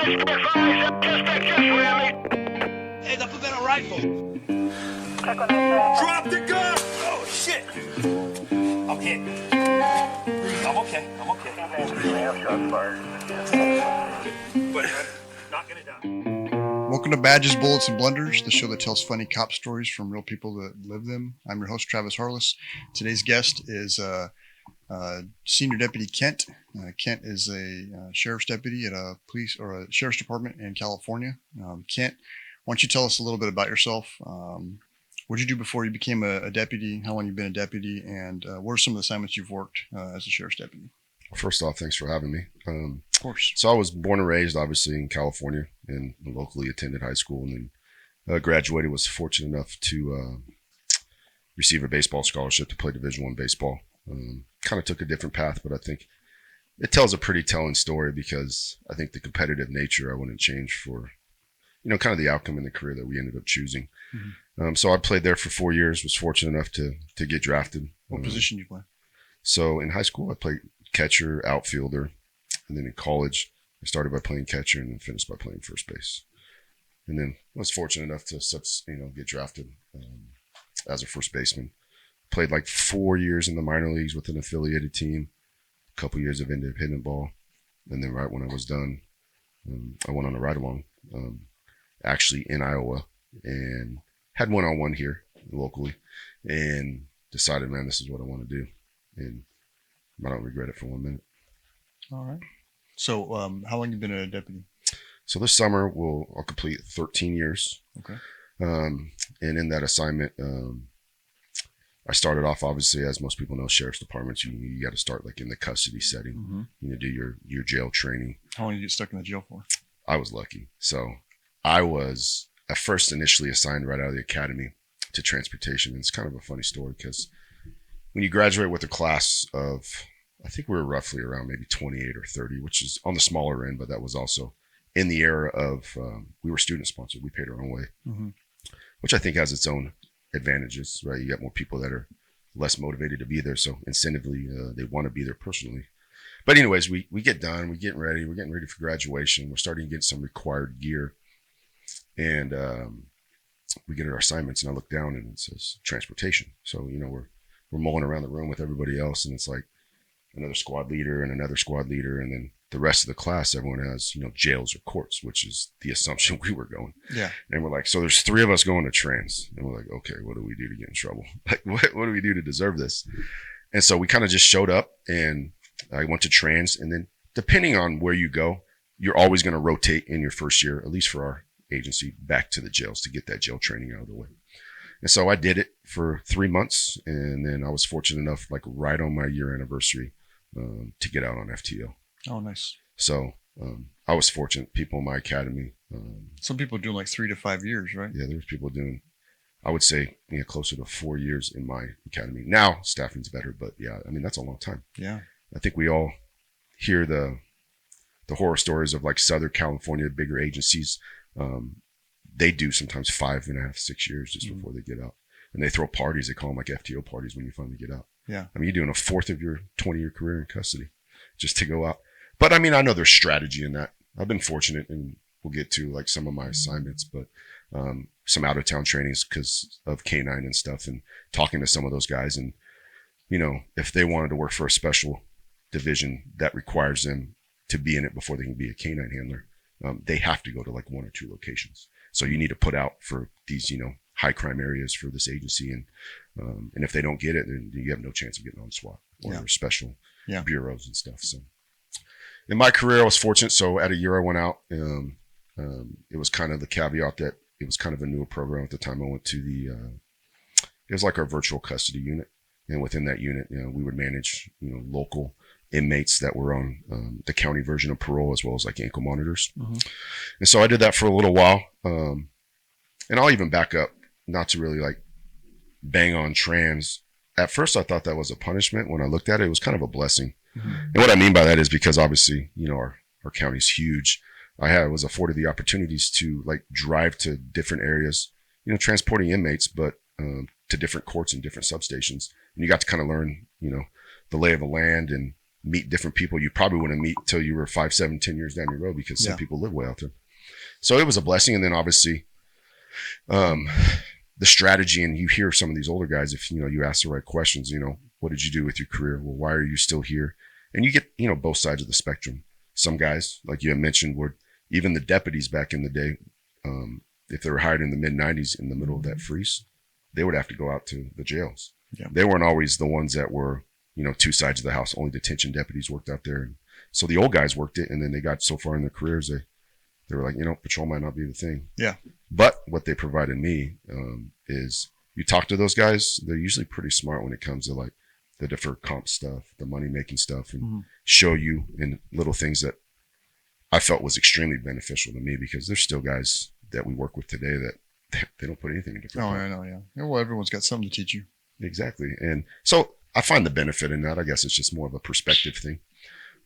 Hey, the better rifle. Drop the gun! Oh, shit! I'm hit. I'm okay. But not gonna die. Welcome to Badges, Bullets, and Blunders, the show that tells funny cop stories from real people that live them. I'm your host, Travis Harless. Today's guest is Senior Deputy Kent. Kent is a sheriff's deputy at a police or a sheriff's department in California. Kent, why don't you tell us a little bit about yourself? What did you do before you became a deputy? How long you've been a deputy? And what are some of the assignments you've worked as a sheriff's deputy? First off, thanks for having me. Of course. So I was born and raised, obviously, in California and locally attended high school, and then graduated. Was fortunate enough to receive a baseball scholarship to play Division I baseball. Kind of took a different path, but I think it tells a pretty telling story because I think the competitive nature I wouldn't change for, kind of the outcome in the career that we ended up choosing. Mm-hmm. So I played there for 4 years, was fortunate enough to get drafted. What position you play? So in high school, I played catcher, outfielder, and then in college, I started by playing catcher and then finished by playing first base. And then I was fortunate enough to, get drafted as a first baseman. Played like 4 years in the minor leagues with an affiliated team, a couple years of independent ball. And then right when I was done, I went on a ride-along, actually in Iowa, and had one-on-one here locally and decided, man, this is what I want to do. And I don't regret it for 1 minute. All right. So how long have you been a deputy? So this summer I'll complete 13 years. Okay. And in that assignment, I started off, obviously, as most people know, sheriff's departments, you got to start like in the custody setting, do your jail training. How long did you get stuck in the jail for? I was lucky. So I was at first initially assigned right out of the academy to transportation. And it's kind of a funny story because when you graduate with a class of, I think we were roughly around maybe 28 or 30, which is on the smaller end, but that was also in the era of, we were student sponsored. We paid our own way, which I think has its own advantages, right? You got more people that are less motivated to be there. So incentively, they want to be there personally. But anyways, we get done, we're getting ready for graduation. We're starting to get some required gear. And we get our assignments and I look down and it says transportation. So, we're mulling around the room with everybody else, and it's like another squad leader and another squad leader, and then the rest of the class, everyone has, jails or courts, which is the assumption we were going. Yeah. And we're like, so there's 3 of us going to trans. And we're like, okay, what do we do to get in trouble? Like, what do we do to deserve this? And so we kind of just showed up, and I went to trans, and then depending on where you go, you're always going to rotate in your first year, at least for our agency, back to the jails to get that jail training out of the way. And so I did it for 3 months, and then I was fortunate enough, like right on my year anniversary, to get out on FTO. Oh, nice. So I was fortunate. People in my academy. Some people do like 3 to 5 years, right? Yeah, there's people doing, I would say, closer to 4 years in my academy. Now staffing's better, but yeah, I mean, that's a long time. Yeah. I think we all hear the horror stories of like Southern California, bigger agencies. They do sometimes 5.5, 6 years just before they get out. And they throw parties. They call them like FTO parties when you finally get out. Yeah. I mean, you're doing a fourth of your 20-year career in custody just to go out. But I mean, I know there's strategy in that. I've been fortunate, and we'll get to like some of my assignments, but some out-of-town trainings because of K9 and stuff, and talking to some of those guys. And, if they wanted to work for a special division that requires them to be in it before they can be a K9 handler, they have to go to like 1 or 2 locations. So you need to put out for these, high crime areas for this agency. And if they don't get it, then you have no chance of getting on SWAT or special bureaus and stuff. So in my career, I was fortunate. So at a year I went out, it was kind of the caveat that it was kind of a newer program at the time. I went to it was like our virtual custody unit. And within that unit, we would manage, local inmates that were on the county version of parole, as well as like ankle monitors. And so I did that for a little while. And I'll even back up, not to really like bang on trans. At first I thought that was a punishment. When I looked at it, it was kind of a blessing. And what I mean by that is because obviously, our county's huge. I was afforded the opportunities to like drive to different areas, transporting inmates, but to different courts and different substations. And you got to kind of learn, the lay of the land and meet different people you probably wouldn't meet till you were 5, 7, 10 years down your road, because some people live way out there. So it was a blessing. And then obviously, the strategy, and you hear some of these older guys, if, you ask the right questions, what did you do with your career? Well, why are you still here? And you get, both sides of the spectrum. Some guys, like you had mentioned, were even the deputies back in the day, if they were hired in the mid-90s in the middle of that freeze, they would have to go out to the jails. Yeah. They weren't always the ones that were, two sides of the house. Only detention deputies worked out there. And so the old guys worked it, and then they got so far in their careers, they were like, patrol might not be the thing. Yeah. But what they provided me is, you talk to those guys, they're usually pretty smart when it comes to like the deferred comp stuff, the money making stuff, and show you in little things that I felt was extremely beneficial to me, because there's still guys that we work with today that they don't put anything in deferred comp. I know, yeah. Well, everyone's got something to teach you. Exactly. And so I find the benefit in that. I guess it's just more of a perspective thing.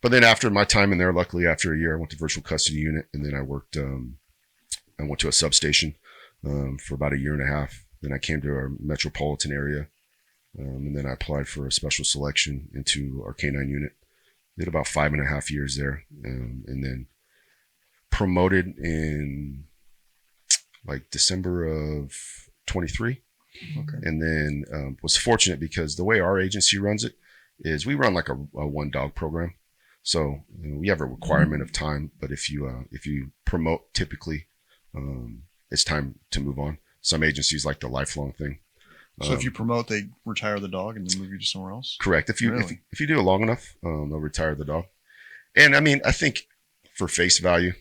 But then after my time in there, luckily after a year, I went to virtual custody unit, and then I worked, I went to a substation for about 1.5 years. Then I came to our metropolitan area, and then I applied for a special selection into our K-9 unit. Did about 5.5 years there, and then promoted in like December of 23. Okay. And then was fortunate because the way our agency runs it is we run like a one dog program. So we have a requirement of time, but if you promote, typically it's time to move on. Some agencies like the lifelong thing. So if you promote, they retire the dog and then move you to somewhere else? Correct. If you do it long enough, they'll retire the dog. And I mean, I think for face value,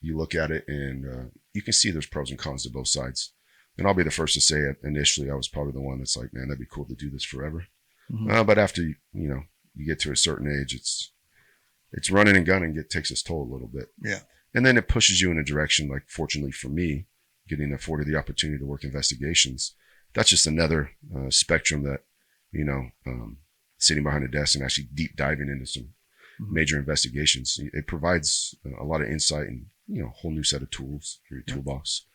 you look at it and you can see there's pros and cons to both sides. And I'll be the first to say it. Initially, I was probably the one that's like, man, that'd be cool to do this forever. Mm-hmm. But after you get to a certain age, it's running and gunning. It takes its toll a little bit. Yeah. And then it pushes you in a direction, like fortunately for me, getting afforded the opportunity to work investigations. That's just another spectrum that, sitting behind a desk and actually deep diving into some major investigations. It provides a lot of insight and, a whole new set of tools for your toolbox.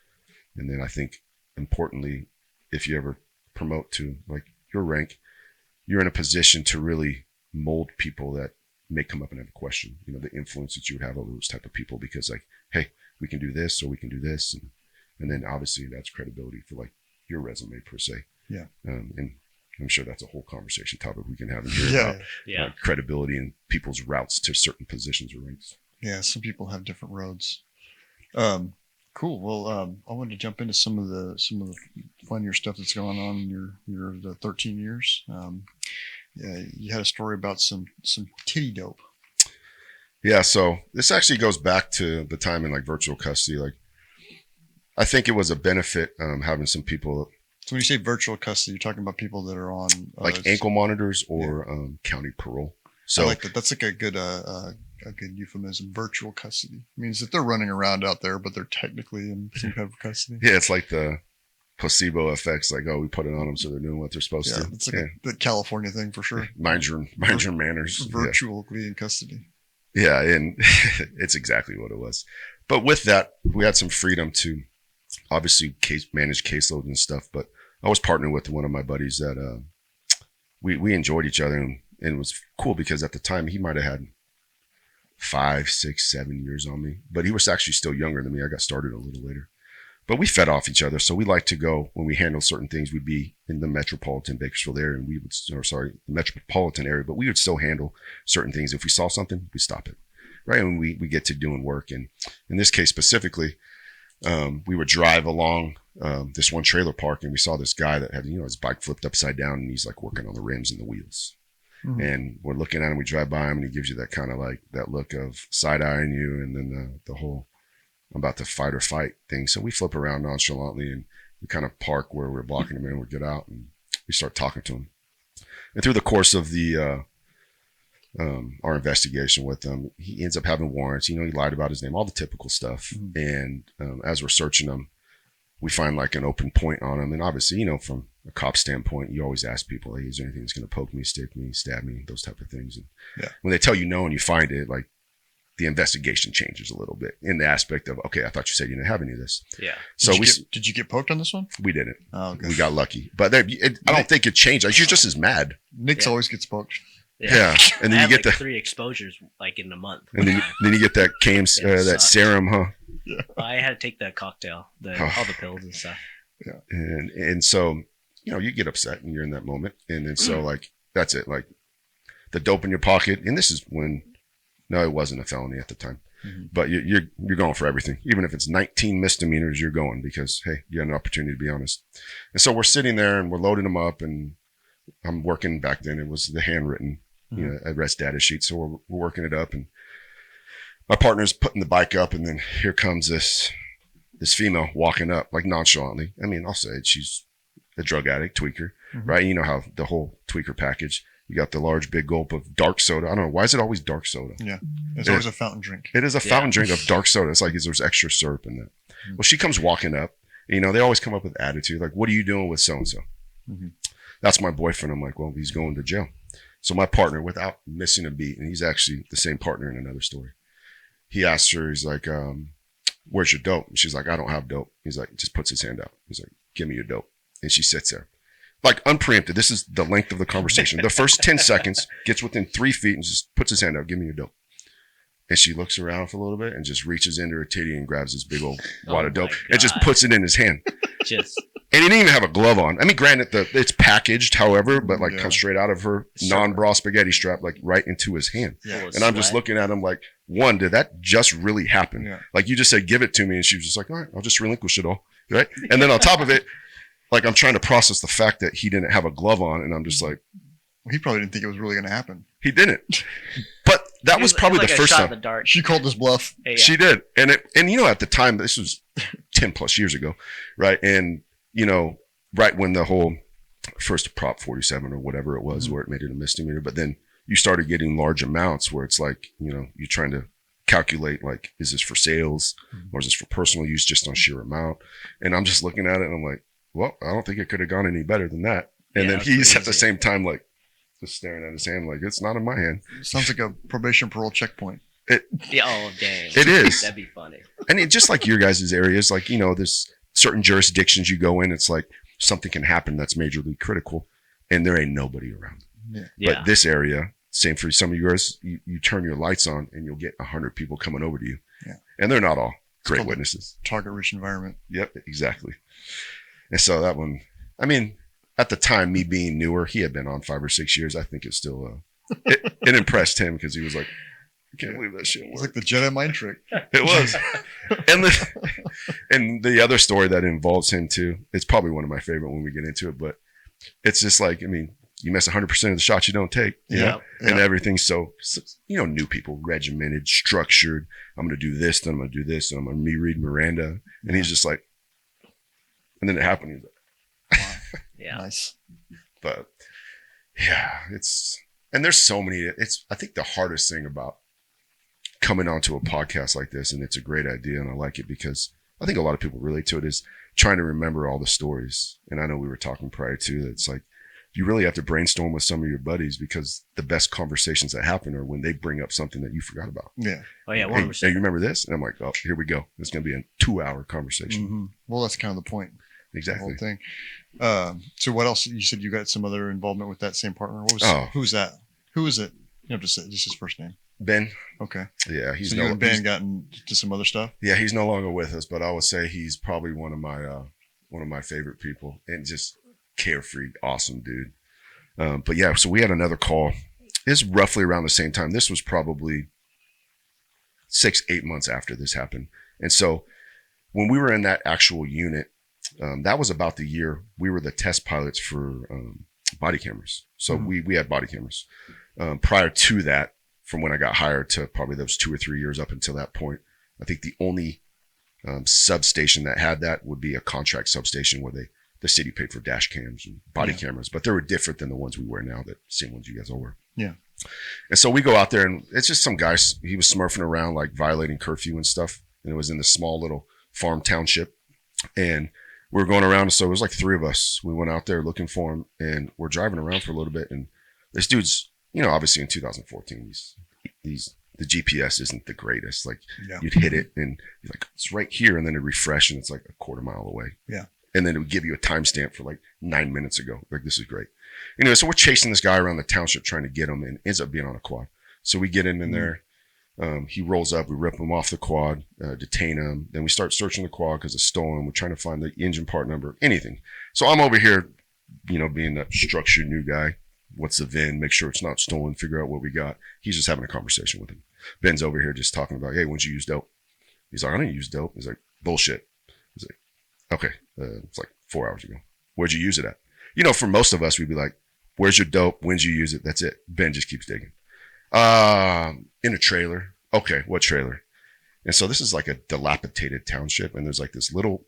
And then I think, importantly, if you ever promote to like your rank, you're in a position to really mold people that may come up and have a question, the influence that you would have over those type of people, because like, hey, we can do this or we can do this. And then obviously that's credibility for like your resume per se. Yeah. And I'm sure that's a whole conversation topic we can have in here about credibility and people's routes to certain positions or ranks. Yeah. Some people have different roads. Cool. Well, I wanted to jump into some of the funnier stuff that's going on in your 13 years. You had a story about some titty dope. Yeah. So this actually goes back to the time in like virtual custody. Like, I think it was a benefit having some people. So when you say virtual custody, you're talking about people that are on like ankle monitors or county parole. So I like that. That's like a good euphemism. Virtual custody means that they're running around out there, but they're technically in some kind of custody. Yeah, it's like the placebo effects. Like, oh, we put it on them, so they're doing what they're supposed to. It's like the California thing for sure. Mind your manners. Virtually in custody. Yeah, and it's exactly what it was. But with that, we had some freedom to obviously manage caseload and stuff. But I was partnered with one of my buddies that we enjoyed each other, and it was cool because at the time he might have had 5, 6, 7 years on me, but he was actually still younger than me. I got started a little later, but we fed off each other. So we like to go when we handle certain things. We'd be in the metropolitan Bakersfield area, and the metropolitan area, but we would still handle certain things. If we saw something, we stop it, right? And we get to doing work. And in this case specifically, we would drive along this one trailer park, and we saw this guy that had his bike flipped upside down, and he's like working on the rims and the wheels. Mm-hmm. And we're looking at him, we drive by him, and he gives you that kind of like that look of side-eyeing you, and then the whole I'm about to fight or fight thing. So we flip around nonchalantly, and we kind of park where we're blocking him in. We get out, and we start talking to him. And through the course of the our investigation with him, he ends up having warrants. He lied about his name, all the typical stuff. Mm-hmm. And as we're searching him, we find like an open point on him. And obviously, from a cop standpoint, you always ask people, hey, is there anything that's going to poke me, stick me, stab me, those type of things. And when they tell you no and you find it, like the investigation changes a little bit in the aspect of, okay, I thought you said you didn't have any of this. Yeah. So did you get poked on this one? We didn't. Oh, okay. We got lucky, but I don't think it changed. You're just as mad. Nick's always gets poked. Yeah. And then I you had get like the 3 exposures like in a month. and then you get that that sucked. serum, huh? I had to take the cocktail, all the pills and stuff. And so you get upset and you're in that moment, and then so like that's it, like the dope in your pocket. And this is when it wasn't a felony at the time, but you're going for everything, even if it's 19 misdemeanors. You're going because hey, you had an opportunity to be honest. And so we're sitting there and we're loading them up, and I'm working back then. It was the handwritten arrest data sheet, so we're working it up, and my partner's putting the bike up, and then here comes this female walking up like nonchalantly. I mean, I'll say it, she's a drug addict, tweaker, right? You know how the whole tweaker package, you got the large big gulp of dark soda. I don't know, why is it always dark soda? Yeah, it's always a fountain drink. It is a fountain drink of dark soda. It's like there's extra syrup in that. Well, she comes walking up, they always come up with attitude like, what are you doing with so-and-so? That's my boyfriend. I'm like, well, he's going to jail. So my partner, without missing a beat, and he's actually the same partner in another story, he asks her, he's like, where's your dope? And she's like, I don't have dope. He's like, just puts his hand out. He's like, give me your dope. And she sits there. Like unpreempted. This is the length of the conversation. The first 10 seconds, gets within 3 feet and just puts his hand out, give me your dope. And she looks around for a little bit and just reaches into her titty and grabs this big old wad of dope and just puts it in his hand. And he didn't even have a glove on. I mean, granted, it's packaged, however, but like comes straight out of her non-bra spaghetti strap, like right into his hand. Yeah. And I'm just looking at him like, one, did that just really happen? Yeah. Like you just said, give it to me. And she was just like, all right, I'll just relinquish it all. Right. And then on top of it, like I'm trying to process the fact that he didn't have a glove on. And I'm just like, well, he probably didn't think it was really going to happen. He didn't. But that was probably the first time. She called his bluff. Yeah. She did. And at the time, this was 10 plus years ago. Right. And, right when the whole first Prop 47 or whatever it was, where it made it a misdemeanor, but then you started getting large amounts where it's like, you're trying to calculate, like, is this for sales or is this for personal use just on sheer amount? And I'm just looking at it and I'm like, well, I don't think it could have gone any better than that. And then he's at the same time, like, just staring at his hand, like, it's not in my hand. Sounds like a probation parole checkpoint. Oh, dang. It is. That'd be funny. And it, just like your guys' areas, like, there's certain jurisdictions you go in, it's like something can happen that's majorly critical and there ain't nobody around. But this area, same for some of yours, you turn your lights on and you'll get 100 people coming over to you. Yeah. And they're not all great witnesses. Target rich environment. Yep, exactly. And so that one, I mean, at the time, me being newer, he had been on 5 or 6 years. I think it's still, it impressed him because he was like, I can't believe that shit worked. It's like the Jedi mind trick. It was. And the other story that involves him too, it's probably one of my favorite when we get into it, but it's just like, I mean, you miss 100% of the shots you don't take, and everything's so, new people, regimented, structured. I'm going to do this, then I'm going to do this, and I'm going to read Miranda. And he's just like, and then it happened. He's like, wow. Yeah. Nice. But yeah, and there's so many, I think the hardest thing about coming onto a podcast like this, and it's a great idea and I like it because I think a lot of people relate to it, is trying to remember all the stories. And I know we were talking prior to that. It's like, you really have to brainstorm with some of your buddies because the best conversations that happen are when they bring up something that you forgot about. Yeah. Oh yeah. 100%. Hey, you remember this? And I'm like, oh, here we go. It's going to be a 2-hour conversation. Well, that's kind of the point. Exactly. The whole thing. So what else? You said you got some other involvement with that same partner. Who's that? Who is it? You have to say just his first name. Ben. Okay. Yeah, he's you and Ben gotten to some other stuff. Yeah, he's no longer with us, but I would say he's probably one of my favorite people, and just carefree, awesome dude. But yeah, so we had another call. It's roughly around the same time. This was probably 6-8 months after this happened, and so when we were in that actual unit, that was about the year we were the test pilots for body cameras. So we had body cameras. Prior to that, from when I got hired to probably those 2 or 3 years up until that point, I think the only substation that had that would be a contract substation where the city paid for dash cams and body cameras, but they were different than the ones we wear now, the same ones you guys all wear. Yeah. And so we go out there and it's just some guy, he was smurfing around, like violating curfew and stuff. And it was in this small little farm township. And we were going around. So it was like 3 of us. We went out there looking for him and we're driving around for a little bit. And this dude's, obviously in 2014, the GPS isn't the greatest. Like you'd hit it and you're like, it's right here. And then it refresh and it's like a quarter mile away. Yeah. And then it would give you a timestamp for like 9 minutes ago. Like, this is great. Anyway, so we're chasing this guy around the township trying to get him, and ends up being on a quad. So we get him in there. He rolls up. We rip him off the quad, detain him. Then we start searching the quad because it's stolen. We're trying to find the engine part number, anything. So I'm over here, being that structured new guy. What's the VIN? Make sure it's not stolen. Figure out what we got. He's just having a conversation with him. Ben's over here just talking about, hey, when'd you use dope? He's like, I didn't use dope. He's like, bullshit. He's like, okay. It's like 4 hours ago. Where'd you use it at? For most of us, we'd be like, where's your dope? When'd you use it? That's it. Ben just keeps digging. In a trailer. Okay, what trailer? And so this is like a dilapidated township, and there's like this little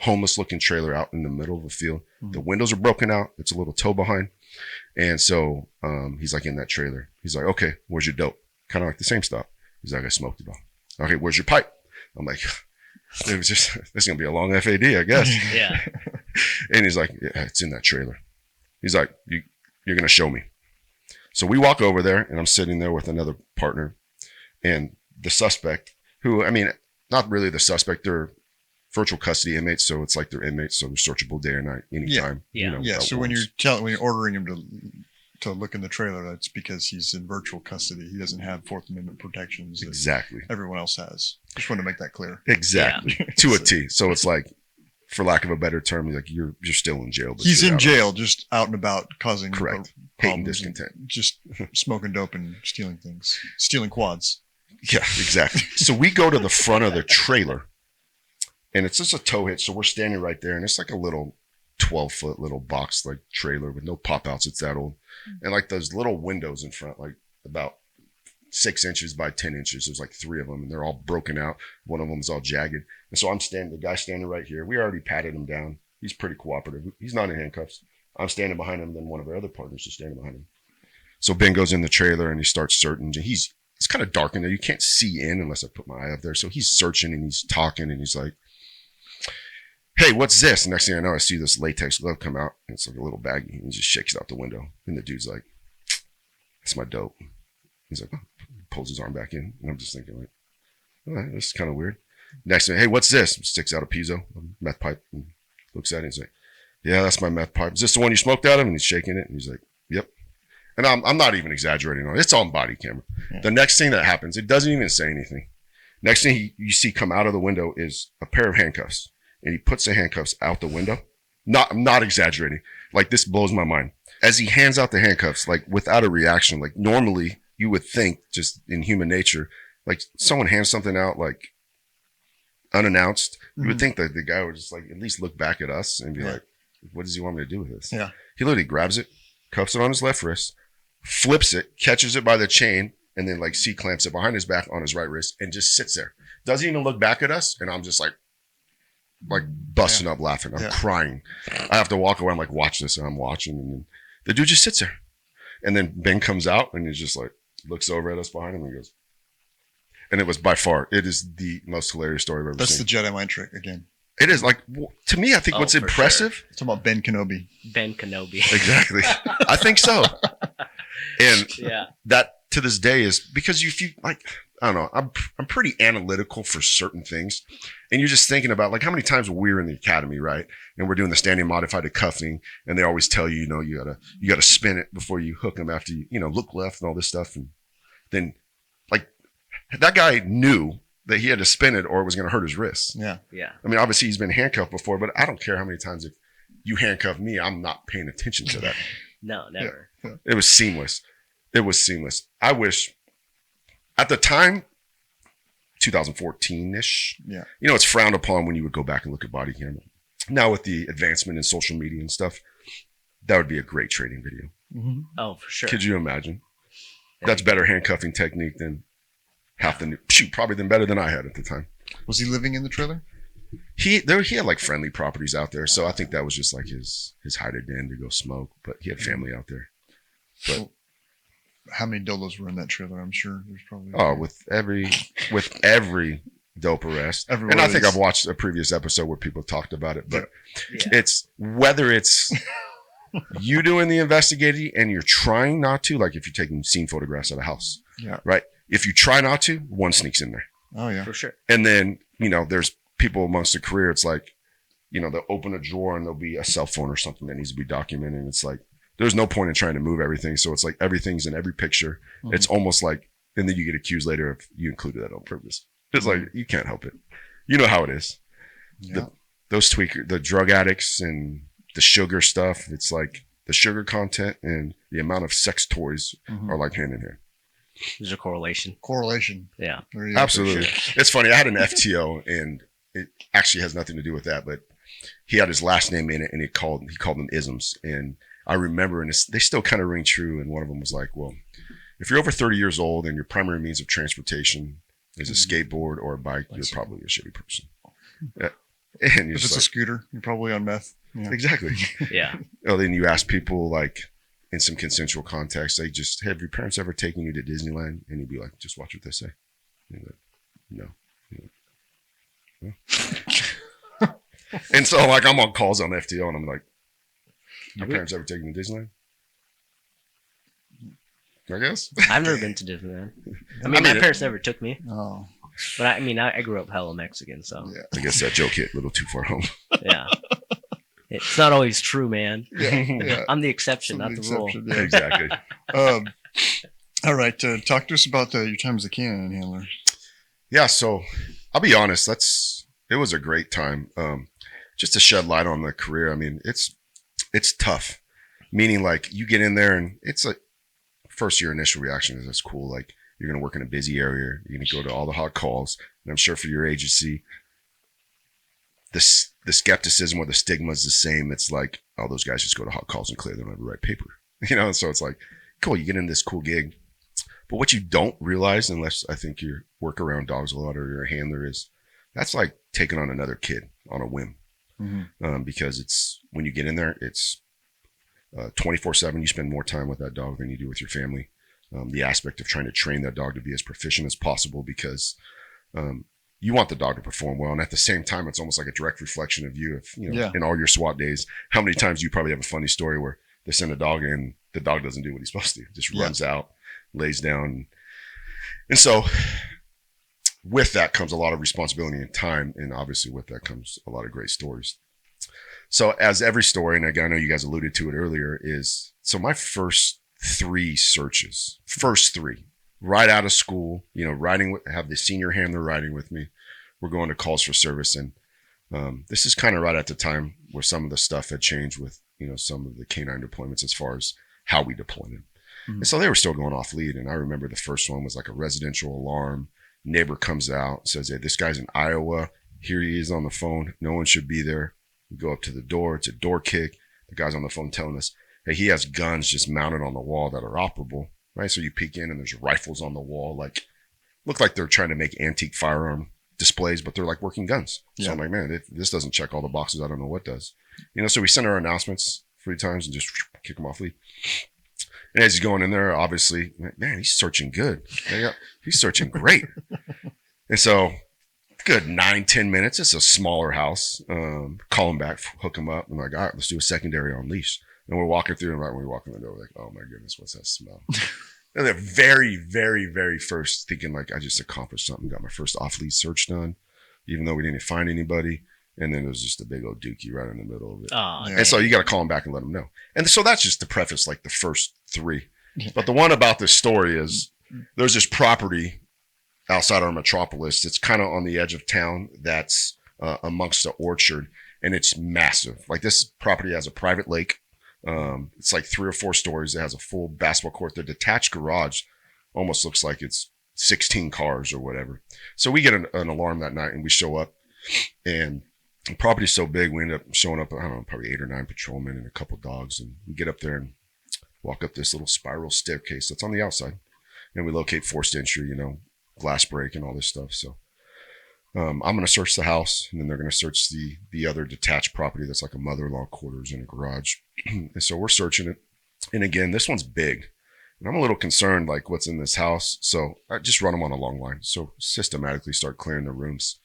homeless looking trailer out in the middle of a field. The windows are broken out. It's a little tow behind. And so he's like in that trailer. He's like, okay, where's your dope? Kind of like the same stuff. He's like, I smoked it all. Okay, where's your pipe? I'm like, it was just, this is going to be a long FAD, I guess. Yeah. And he's like, yeah, it's in that trailer. He's like, you're going to show me. So we walk over there, and I'm sitting there with another partner and the suspect, who, not really the suspect. They're virtual custody inmates, so it's like they're inmates, so they're searchable day or night, anytime. Yeah. So when you're ordering him to look in the trailer, that's because he's in virtual custody. He doesn't have Fourth Amendment protections that exactly everyone else has. Just want to make that clear. Exactly. Yeah. To a T. So it's like, for lack of a better term, like you're still in jail. But he's in jail, just out and about causing correct hate and discontent, just smoking dope and stealing things, stealing quads. Yeah, exactly. So we go to the front of the trailer, and it's just a tow hitch. So we're standing right there, and it's like a little 12-foot little box like trailer with no pop outs. It's that old, and like those little windows in front, like about 6 inches by 10 inches. There's like 3 of them, and they're all broken out. One of them is all jagged. And so the guy standing right here. We already patted him down. He's pretty cooperative. He's not in handcuffs. I'm standing behind him. Then one of our other partners is standing behind him. So Ben goes in the trailer and he starts searching. It's kind of dark in there. You can't see in unless I put my eye up there. So he's searching and he's talking and he's like, hey, what's this? And next thing I know, I see this latex glove come out. And it's like a little baggie. And he just shakes it out the window. And the dude's like, that's my dope. He's like, oh. Pulls his arm back in. And I'm just thinking like, all right, this is kind of weird. Next thing, hey, what's this? Sticks out a piezo, a meth pipe, and looks at it and he's like, yeah, that's my meth pipe. Is this the one you smoked out of? And he's shaking it. And he's like, yep. And I'm not even exaggerating on it. It's on body camera. Yeah. The next thing that happens, it doesn't even say anything. Next thing you see come out of the window is a pair of handcuffs. And he puts the handcuffs out the window. I'm not exaggerating. Like, this blows my mind. As he hands out the handcuffs, like without a reaction, like normally you would think, just in human nature, like someone hands something out like unannounced, you would think that the guy would just like at least look back at us and be like, what does he want me to do with this? Yeah. He literally grabs it, cuffs it on his left wrist, flips it, catches it by the chain, and then like C-clamps it behind his back on his right wrist and just sits there. Doesn't even look back at us. And I'm just like busting up laughing. I'm crying. I have to walk away. I'm like, watch this. And I'm watching. And then the dude just sits there. And then Ben comes out and he's just like, looks over at us behind him and goes, and it was by far, it is the most hilarious story I've ever seen. That's the Jedi mind trick again. It is like, to me, I think what's impressive. Sure. It's about Ben Kenobi. Ben Kenobi. Exactly. I think so. And that to this day is because if you like, I don't know, I'm pretty analytical for certain things. And you're just thinking about like how many times we're in the academy, right? And we're doing the standing modified cuffing, and they always tell you, you gotta spin it before you hook them after you look left and all this stuff. And then like that guy knew that he had to spin it or it was going to hurt his wrists. Yeah. Yeah. I mean, obviously he's been handcuffed before, but I don't care how many times if you handcuff me, I'm not paying attention to that. No, never. Yeah. It was seamless. I wish at the time, 2014-ish, it's frowned upon when you would go back and look at body camera. Now with the advancement in social media and stuff, that would be a great training video. Mm-hmm. Oh, for sure. Could you imagine? That's better handcuffing technique than probably better than I had at the time. Was he living in the trailer? He had like friendly properties out there, so I think that was just like his hided den to go smoke. But he had family out there. But well, how many dolos were in that trailer? I'm sure there's probably with every dope arrest. And I think I've watched a previous episode where people talked about it, but it's whether it's you doing the investigating and you're trying not to, like if you're taking scene photographs of a house, right? If you try not to, one sneaks in there. Oh yeah, for sure. And then there's people amongst the career. It's like they'll open a drawer and there'll be a cell phone or something that needs to be documented. And it's like there's no point in trying to move everything. So it's like everything's in every picture. Mm-hmm. It's almost like, and then you get accused later if you included that on purpose. It's like, you can't help it. You know how it is. Yeah. Those tweakers, the drug addicts and the sugar stuff, it's like the sugar content and the amount of sex toys are like hand in hand. There's a correlation. Yeah. Absolutely. Sure. It's funny. I had an FTO and it actually has nothing to do with that, but he had his last name in it and he called them isms. And I remember, and they still kind of ring true. And one of them was like, well, if you're over 30 years old and your primary means of transportation is a skateboard or a bike, you're probably a shitty person. Yeah. And if it's a scooter, you're probably on meth. Yeah. Exactly. Yeah. Well, then you ask people like in some consensual context, they just, have your parents ever taken you to Disneyland? And you'd be like, just watch what they say. And like, no. And so like I'm on calls on FTO and I'm like, your parents ever taken you to Disneyland? I guess. I've never been to Disneyland. I mean, my parents never took me. Oh. But I grew up hella Mexican, so. Yeah. I guess that joke hit a little too far home. Yeah. It's not always true, man. Yeah. I'm the exception, not the rule. Yeah. Exactly. All right. Talk to us about your time as a canine handler. Yeah. So I'll be honest. It was a great time. Just to shed light on the career. I mean, it's tough, meaning like you get in there and it's like first your initial reaction is that's cool. Like you're going to work in a busy area. You're going to go to all the hot calls. And I'm sure for your agency, the skepticism or the stigma is the same. It's like, oh, those guys just go to hot calls and clear. They don't have to write paper, So it's like, cool. You get in this cool gig, but what you don't realize, unless I think you work around dogs a lot or you're a handler, is that's like taking on another kid on a whim. Mm-hmm. Because it's when you get in there, it's 24/7. You spend more time with that dog than you do with your family. The aspect of trying to train that dog to be as proficient as possible because you want the dog to perform well. And at the same time, it's almost like a direct reflection of you. If in all your SWAT days, how many times you probably have a funny story where they send a dog in, the dog doesn't do what he's supposed to do, just runs out, lays down. And so with that comes a lot of responsibility and time. And obviously with that comes a lot of great stories. So as every story, and I know you guys alluded to it earlier, so my first three searches, right out of school, have the senior handler riding with me. We're going to calls for service. And this is kind of right at the time where some of the stuff had changed with, some of the canine deployments as far as how we deploy them. Mm-hmm. And so they were still going off lead. And I remember the first one was like a residential alarm. Neighbor comes out, says, hey, this guy's in Iowa. Here he is on the phone. No one should be there. We go up to the door. It's a door kick. The guy's on the phone telling us, hey, he has guns just mounted on the wall that are operable, right? So you peek in and there's rifles on the wall, look like they're trying to make antique firearm displays, but they're like working guns. Yeah. So I'm like, man, if this doesn't check all the boxes, I don't know what does. So we send our announcements 3 times and just kick them off lead. And as he's going in there, obviously, man, he's searching good. He's searching great. And so, good 9-10 minutes. It's a smaller house. Call him back, hook him up. I'm like, all right, let's do a secondary on leash. And we're walking through, and right when we walk in the door, we're like, oh my goodness, what's that smell? And the very, very, very first, thinking like I just accomplished something, got my first off lead search done, even though we didn't find anybody. And then it was just a big old dookie right in the middle of it. Oh, and so you got to call him back and let him know. And so that's just to preface like the first 3. But the one about this story is there's this property outside our metropolis. It's kind of on the edge of town that's amongst the orchard, and it's massive. Like this property has a private lake. It's like 3 or 4 stories. It has a full basketball court. The detached garage almost looks like it's 16 cars or whatever. So we get an alarm that night and we show up, and the property's so big, we end up showing up, I don't know, probably 8 or 9 patrolmen and a couple dogs. And we get up there and walk up this little spiral staircase that's on the outside. And we locate forced entry, glass break and all this stuff. So I'm going to search the house, and then they're going to search the other detached property that's like a mother-in-law quarters and a garage. And so we're searching it. And again, this one's big. And I'm a little concerned, like what's in this house. So I just run them on a long line. So systematically start clearing the rooms.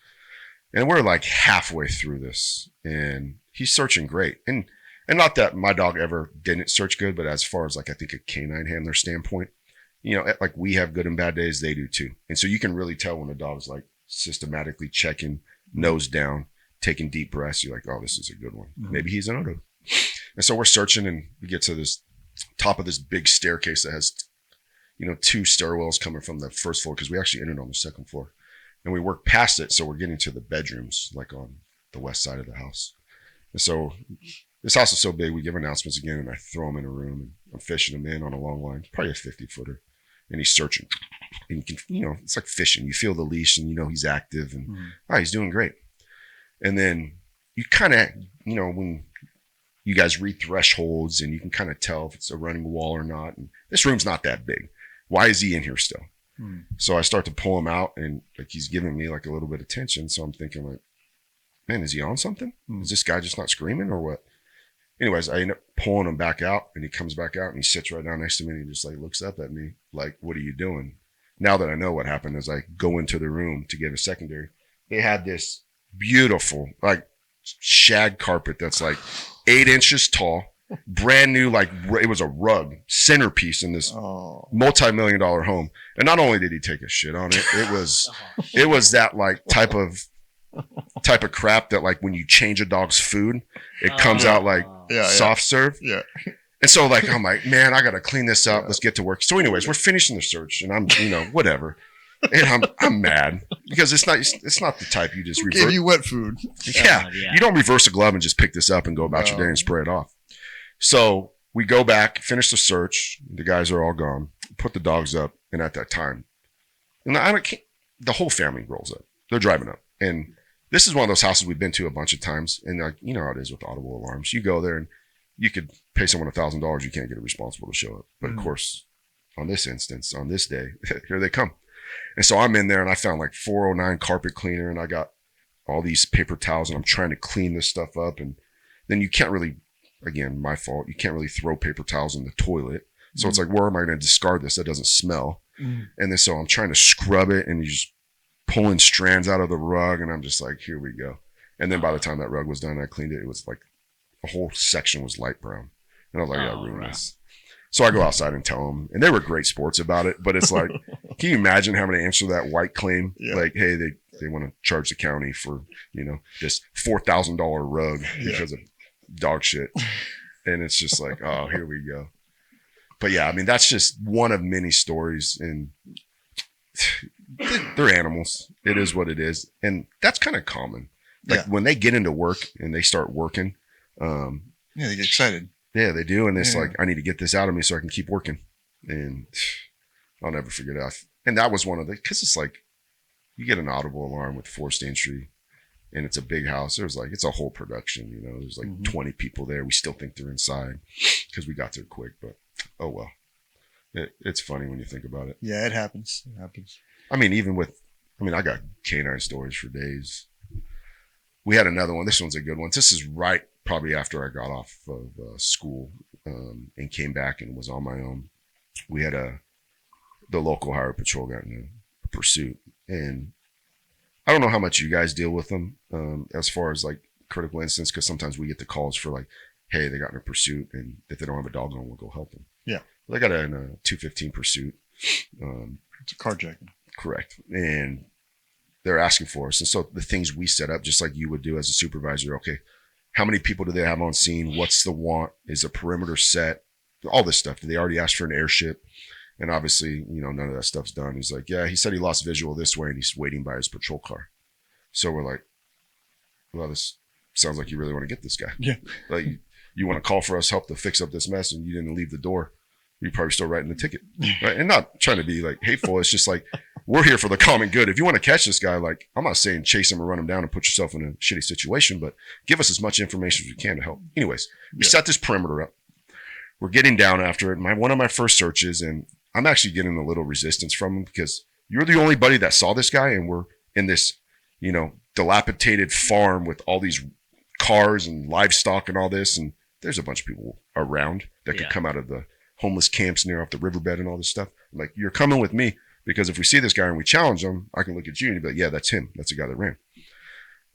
And we're like halfway through this, and he's searching great. And not that my dog ever didn't search good, but as far as like I think a canine handler standpoint, like we have good and bad days, they do too. And so you can really tell when a dog's like systematically checking, nose down, taking deep breaths. You're like, oh, this is a good one. Mm-hmm. Maybe he's an Odo. And so we're searching, and we get to this top of this big staircase that has, two stairwells coming from the first floor because we actually entered on the second floor. And we work past it, so we're getting to the bedrooms, like on the west side of the house. And so this house is so big, we give announcements again, and I throw him in a room, and I'm fishing him in on a long line, probably a 50-footer, and he's searching. And you can, it's like fishing. You feel the leash, and he's active, and he's doing great. And then you kind of, when you guys read thresholds, and you can kind of tell if it's a running wall or not. And this room's not that big. Why is he in here still? So I start to pull him out, and like he's giving me like a little bit of tension. So I'm thinking like, man, is he on something? Is this guy just not screaming or what? Anyways, I end up pulling him back out, and he comes back out, and he sits right down next to me, and he just like looks up at me like, what are you doing? Now that I know what happened, as I go into the room to give a secondary, they had this beautiful like shag carpet that's like 8 inches tall, brand new, like it was a rug centerpiece in this multi-million-dollar home. And not only did he take a shit on it, it was that like type of crap that like when you change a dog's food, it comes out like soft serve. Yeah. And so like I'm like, man, I gotta clean this up. Let's get to work. So anyways, we're finishing the search, and I'm whatever. And I'm mad because it's not the type you just gave you wet food. Yeah. You don't reverse a glove and just pick this up and go about your day and spray it off. So we go back, finish the search. The guys are all gone. Put the dogs up, and at that time, and the whole family rolls up. They're driving up, and this is one of those houses we've been to a bunch of times. And like how it is with audible alarms. You go there, and you could pay someone $1,000. You can't get a responsible to show up. But of course, on this instance, on this day, here they come. And so I'm in there, and I found like 409 carpet cleaner, and I got all these paper towels, and I'm trying to clean this stuff up. And then you can't really, again, my fault, you can't really throw paper towels in the toilet. So it's like, where am I going to discard this that doesn't smell? And then so I'm trying to scrub it, and you just pulling strands out of the rug, and I'm just like, here we go. And then by the time that rug was done, I cleaned it. It was like a whole section was light brown. And I was like, yeah, ruin this. So I go outside and tell them, and they were great sports about it. But it's like, can you imagine having to answer that white claim? Yeah. Like, hey, they want to charge the county for, this $4,000 rug because of dog shit. And it's just like, oh, here we go. But yeah, I mean, that's just one of many stories, and they're animals. It is what it is. And that's kind of common. Like when they get into work and they start working. They get excited. Yeah, they do. And it's like, I need to get this out of me so I can keep working. And I'll never forget it. And that was one of because it's like, you get an audible alarm with forced entry, and it's a big house. It's a whole production, there's like 20 people there. We still think they're inside because we got there quick, but oh well. It's funny when you think about it. Yeah, it happens. I mean, I got canine stories for days. We had another one. This one's a good one. This is right probably after I got off of school and came back and was on my own. We had the local highway patrol got in a pursuit, and I don't know how much you guys deal with them as far as like critical incidents, because sometimes we get the calls for like, hey, they got in a pursuit, and if they don't have a dog on, we'll go help them. Yeah. They got in a 215 pursuit. It's a carjacking. Correct. And they're asking for us. And so the things we set up, just like you would do as a supervisor, okay, how many people do they have on scene? What's the want? Is the perimeter set? All this stuff. Did they already ask for an airship? And obviously, none of that stuff's done. He's like, yeah, he said he lost visual this way, and he's waiting by his patrol car. So we're like, well, this sounds like you really want to get this guy. Yeah. Like, you want to call for us help to fix up this mess, and you didn't leave the door. You're probably still writing the ticket. Right? And not trying to be like hateful. It's just like, we're here for the common good. If you want to catch this guy, like, I'm not saying chase him or run him down and put yourself in a shitty situation, but give us as much information as you can to help. Anyways, we set this perimeter up. We're getting down after it. One of my first searches, and I'm actually getting a little resistance from him because you're the only buddy that saw this guy, and we're in this, dilapidated farm with all these cars and livestock and all this, and there's a bunch of people around that could come out of the homeless camps near off the riverbed and all this stuff. I'm like, you're coming with me, because if we see this guy and we challenge him, I can look at you and be like, yeah, that's him. That's the guy that ran.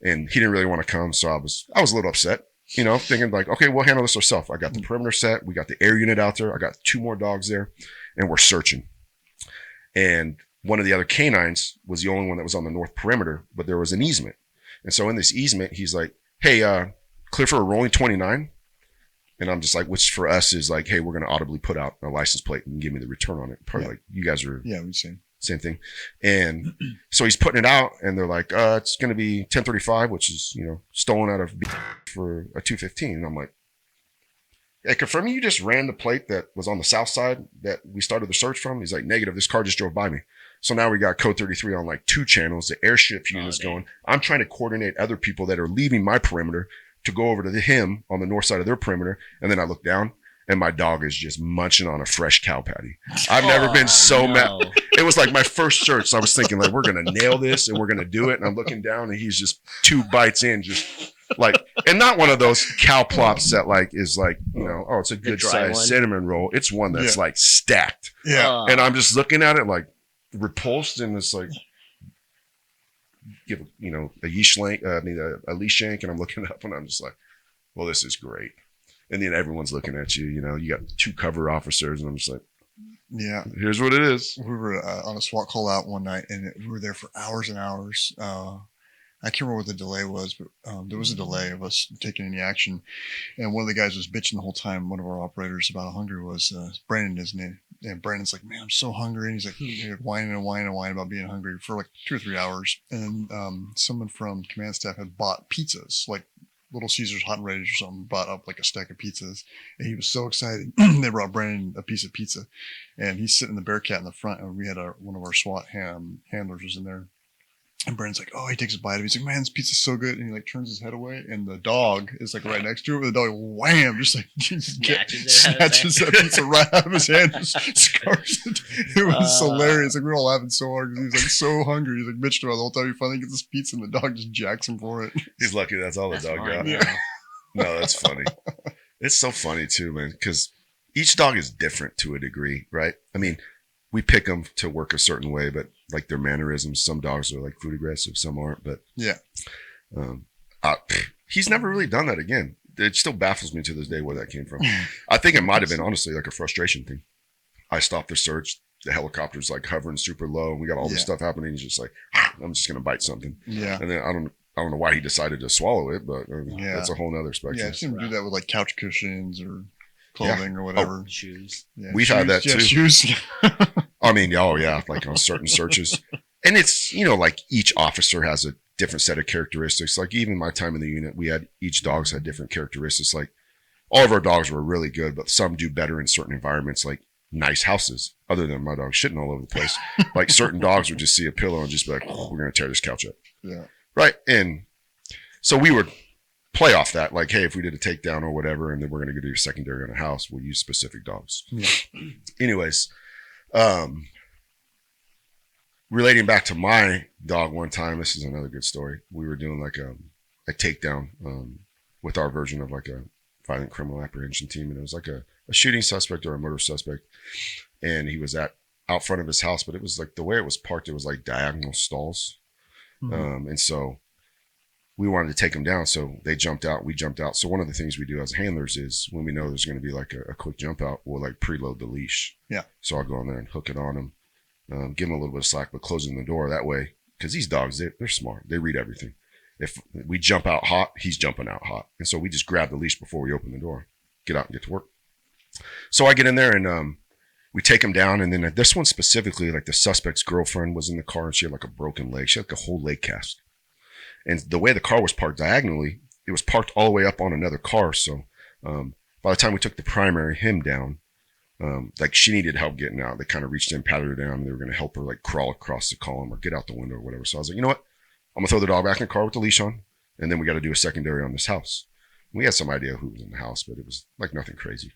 And he didn't really want to come, so I was a little upset, thinking like, okay, we'll handle this ourselves. I got the perimeter set. We got the air unit out there. I got 2 more dogs there, and we're searching. And one of the other canines was the only one that was on the north perimeter, but there was an easement. And so in this easement, he's like, hey, clear for a rolling 29. And I'm just like, which for us is like, hey, we're going to audibly put out a license plate and give me the return on it. Probably like you guys are we'd say same thing. And so he's putting it out and they're like, it's going to be 1035, which is, you know, stolen out of for a 215. And I'm like, hey, confirming you just ran the plate that was on the south side that we started the search from? He's like, negative. This car just drove by me. So now we got code 33 on like 2 channels. The airship unit's going. I'm trying to coordinate other people that are leaving my perimeter to go over to him on the north side of their perimeter. And then I look down and my dog is just munching on a fresh cow patty. I've never been so mad. It was like my first search. So I was thinking like, we're going to nail this and we're going to do it. And I'm looking down and he's just 2 bites in, just like, and not one of those cow plops that like is like, you know, oh, it's a good size cinnamon roll. It's one that's like stacked. Yeah. And I'm just looking at it like repulsed and it's like, give, you know, a leash shank, and I'm looking up and I'm just like, well, this is great. And then everyone's looking at you, you know, you got 2 cover officers and I'm just like, yeah, here's what it is. We were on a SWAT call out one night and we were there for hours and hours. I can't remember what the delay was, but there was a delay of us taking any action. And one of the guys was bitching the whole time. One of our operators about how hungry was. Brandon, his name. And Brandon's like, man, I'm so hungry. And he's like whining and whining and whining about being hungry for like 2 or 3 hours. And someone from command staff had bought pizzas, like Little Caesars Hot and Ready or something, bought up like a stack of pizzas. And he was so excited. They brought Brandon a piece of pizza. And he's sitting in the Bearcat in the front. And we had one of our SWAT handlers was in there. And Brandon's like, oh, he takes a bite of it. He's like, man, this pizza's so good. And he like turns his head away. And the dog is like right next to him. And the dog, wham, just like snatches that pizza right out of his hand. Just scars it. It was hilarious. Like we were all laughing so hard because he was like so hungry. He's like bitched about the whole time. He finally gets this pizza and the dog just jacks him for it. He's lucky that's all the dog got. Yeah. No, that's funny. It's so funny too, man, because each dog is different to a degree, right? I mean, we pick them to work a certain way, but like their mannerisms, some dogs are like food aggressive, some aren't. But yeah, he's never really done that again. It still baffles me to this day where that came from. I think it might have been honestly like a frustration thing. I stopped the search. The helicopter's like hovering super low, and we got all this stuff happening. He's just like, I'm just gonna bite something. Yeah, and then I don't know why he decided to swallow it, but that's a whole nother spectrum. Yeah, I've seen him do that with like couch cushions or clothing or whatever. Shoes. Yeah, We've had that too. Shoes. I mean, oh yeah, like on certain searches. And it's, you know, like each officer has a different set of characteristics. Like even my time in the unit, each dogs had different characteristics. Like all of our dogs were really good, but some do better in certain environments, like nice houses, other than my dog shitting all over the place. Like certain dogs would just see a pillow and just be like, oh, we're going to tear this couch up. Yeah. Right. And so we would play off that, like, hey, if we did a takedown or whatever, and then we're going to go do a secondary on a house, we'll use specific dogs. Yeah. Anyways, relating back to my dog one time, this is another good story. We were doing like a takedown with our version of like a violent criminal apprehension team, and it was like a shooting suspect or a murder suspect, and he was out front of his house, but it was like the way it was parked, it was like diagonal stalls. Mm-hmm. And so we wanted to take them down. So they jumped out, we jumped out. So one of the things we do as handlers is when we know there's going to be like a quick jump out, we'll like preload the leash. Yeah. So I'll go in there and hook it on them, give them a little bit of slack, but closing the door that way, because these dogs, they're smart. They read everything. If we jump out hot, he's jumping out hot. And so we just grab the leash before we open the door, get out and get to work. So I get in there and we take him down. And then this one specifically, like the suspect's girlfriend was in the car and she had like a broken leg. She had like a whole leg cast. And the way the car was parked diagonally, it was parked all the way up on another car. So by the time we took the primary, him down, like she needed help getting out. They kind of reached in, patted her down, and they were going to help her like crawl across the column or get out the window or whatever. So I was like, you know what? I'm going to throw the dog back in the car with the leash on, and then we got to do a secondary on this house. We had some idea who was in the house, but it was like nothing crazy.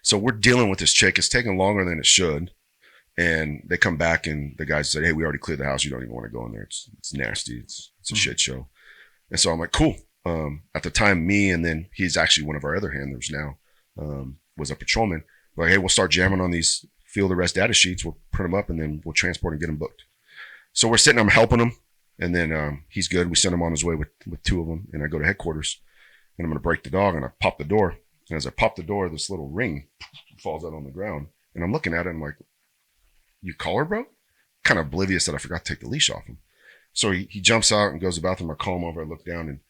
So we're dealing with this chick. It's taking longer than it should. And they come back and the guy said, hey, we already cleared the house. You don't even want to go in there. It's nasty. It's a shit show. And so I'm like, cool. At the time, me and then he's actually one of our other handlers now, was a patrolman. We're like, hey, we'll start jamming on these field arrest data sheets. We'll print them up and then we'll transport and get them booked. So we're sitting, I'm helping him. And then he's good. We send him on his way with 2 of them. And I go to headquarters and I'm going to break the dog and I pop the door. And as I pop the door, this little ring falls out on the ground. And I'm looking at it and I'm like, you call her, bro? Kind of oblivious that I forgot to take the leash off him. So he jumps out and goes to the bathroom. I call him over. I look down and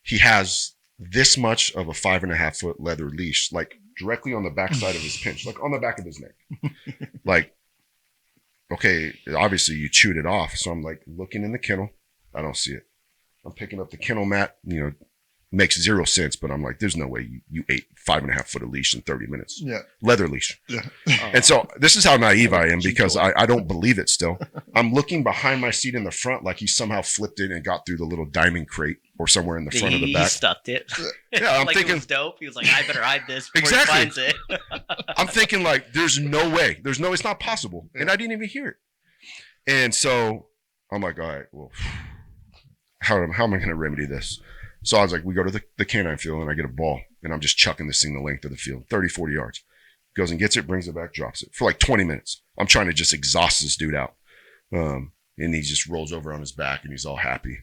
he has this much of a 5.5 foot leather leash, like directly on the backside of his pinch, like on the back of his neck. Like, okay, obviously you chewed it off. So I'm like looking in the kennel. I don't see it. I'm picking up the kennel mat, makes 0 sense, but I'm like, there's no way you ate 5.5 foot of leash in 30 minutes. Yeah. Leather leash. Yeah. And so this is how naive I am, because I don't believe it still. I'm looking behind my seat in the front like he somehow flipped it and got through the little diamond crate or somewhere in the front of the back. He stuffed it. Yeah, I'm like thinking. It was dope. He was like, I better hide this before Exactly. he finds it. I'm thinking like, there's no way. It's not possible. And I didn't even hear it. And so I'm like, all right, well, how am I going to remedy this? So I was like, we go to the canine field and I get a ball and I'm just chucking this thing the length of the field, 30, 40 yards. Goes and gets it, brings it back, drops it for like 20 minutes. I'm trying to just exhaust this dude out. And he just rolls over on his back and he's all happy.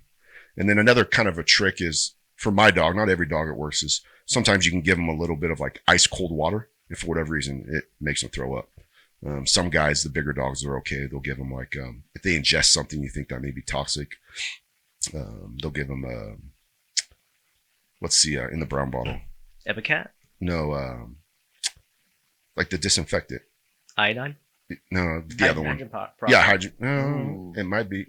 And then another kind of a trick is for my dog, not every dog it works, is sometimes you can give them a little bit of like ice cold water. And for whatever reason, it makes them throw up. Some guys, the bigger dogs, are okay. They'll give them like, if they ingest something you think that may be toxic, they'll give them in the brown bottle. Epicat? No, like the disinfectant. Iodine? No, the other one. Yeah, hydrogen. No, it might be.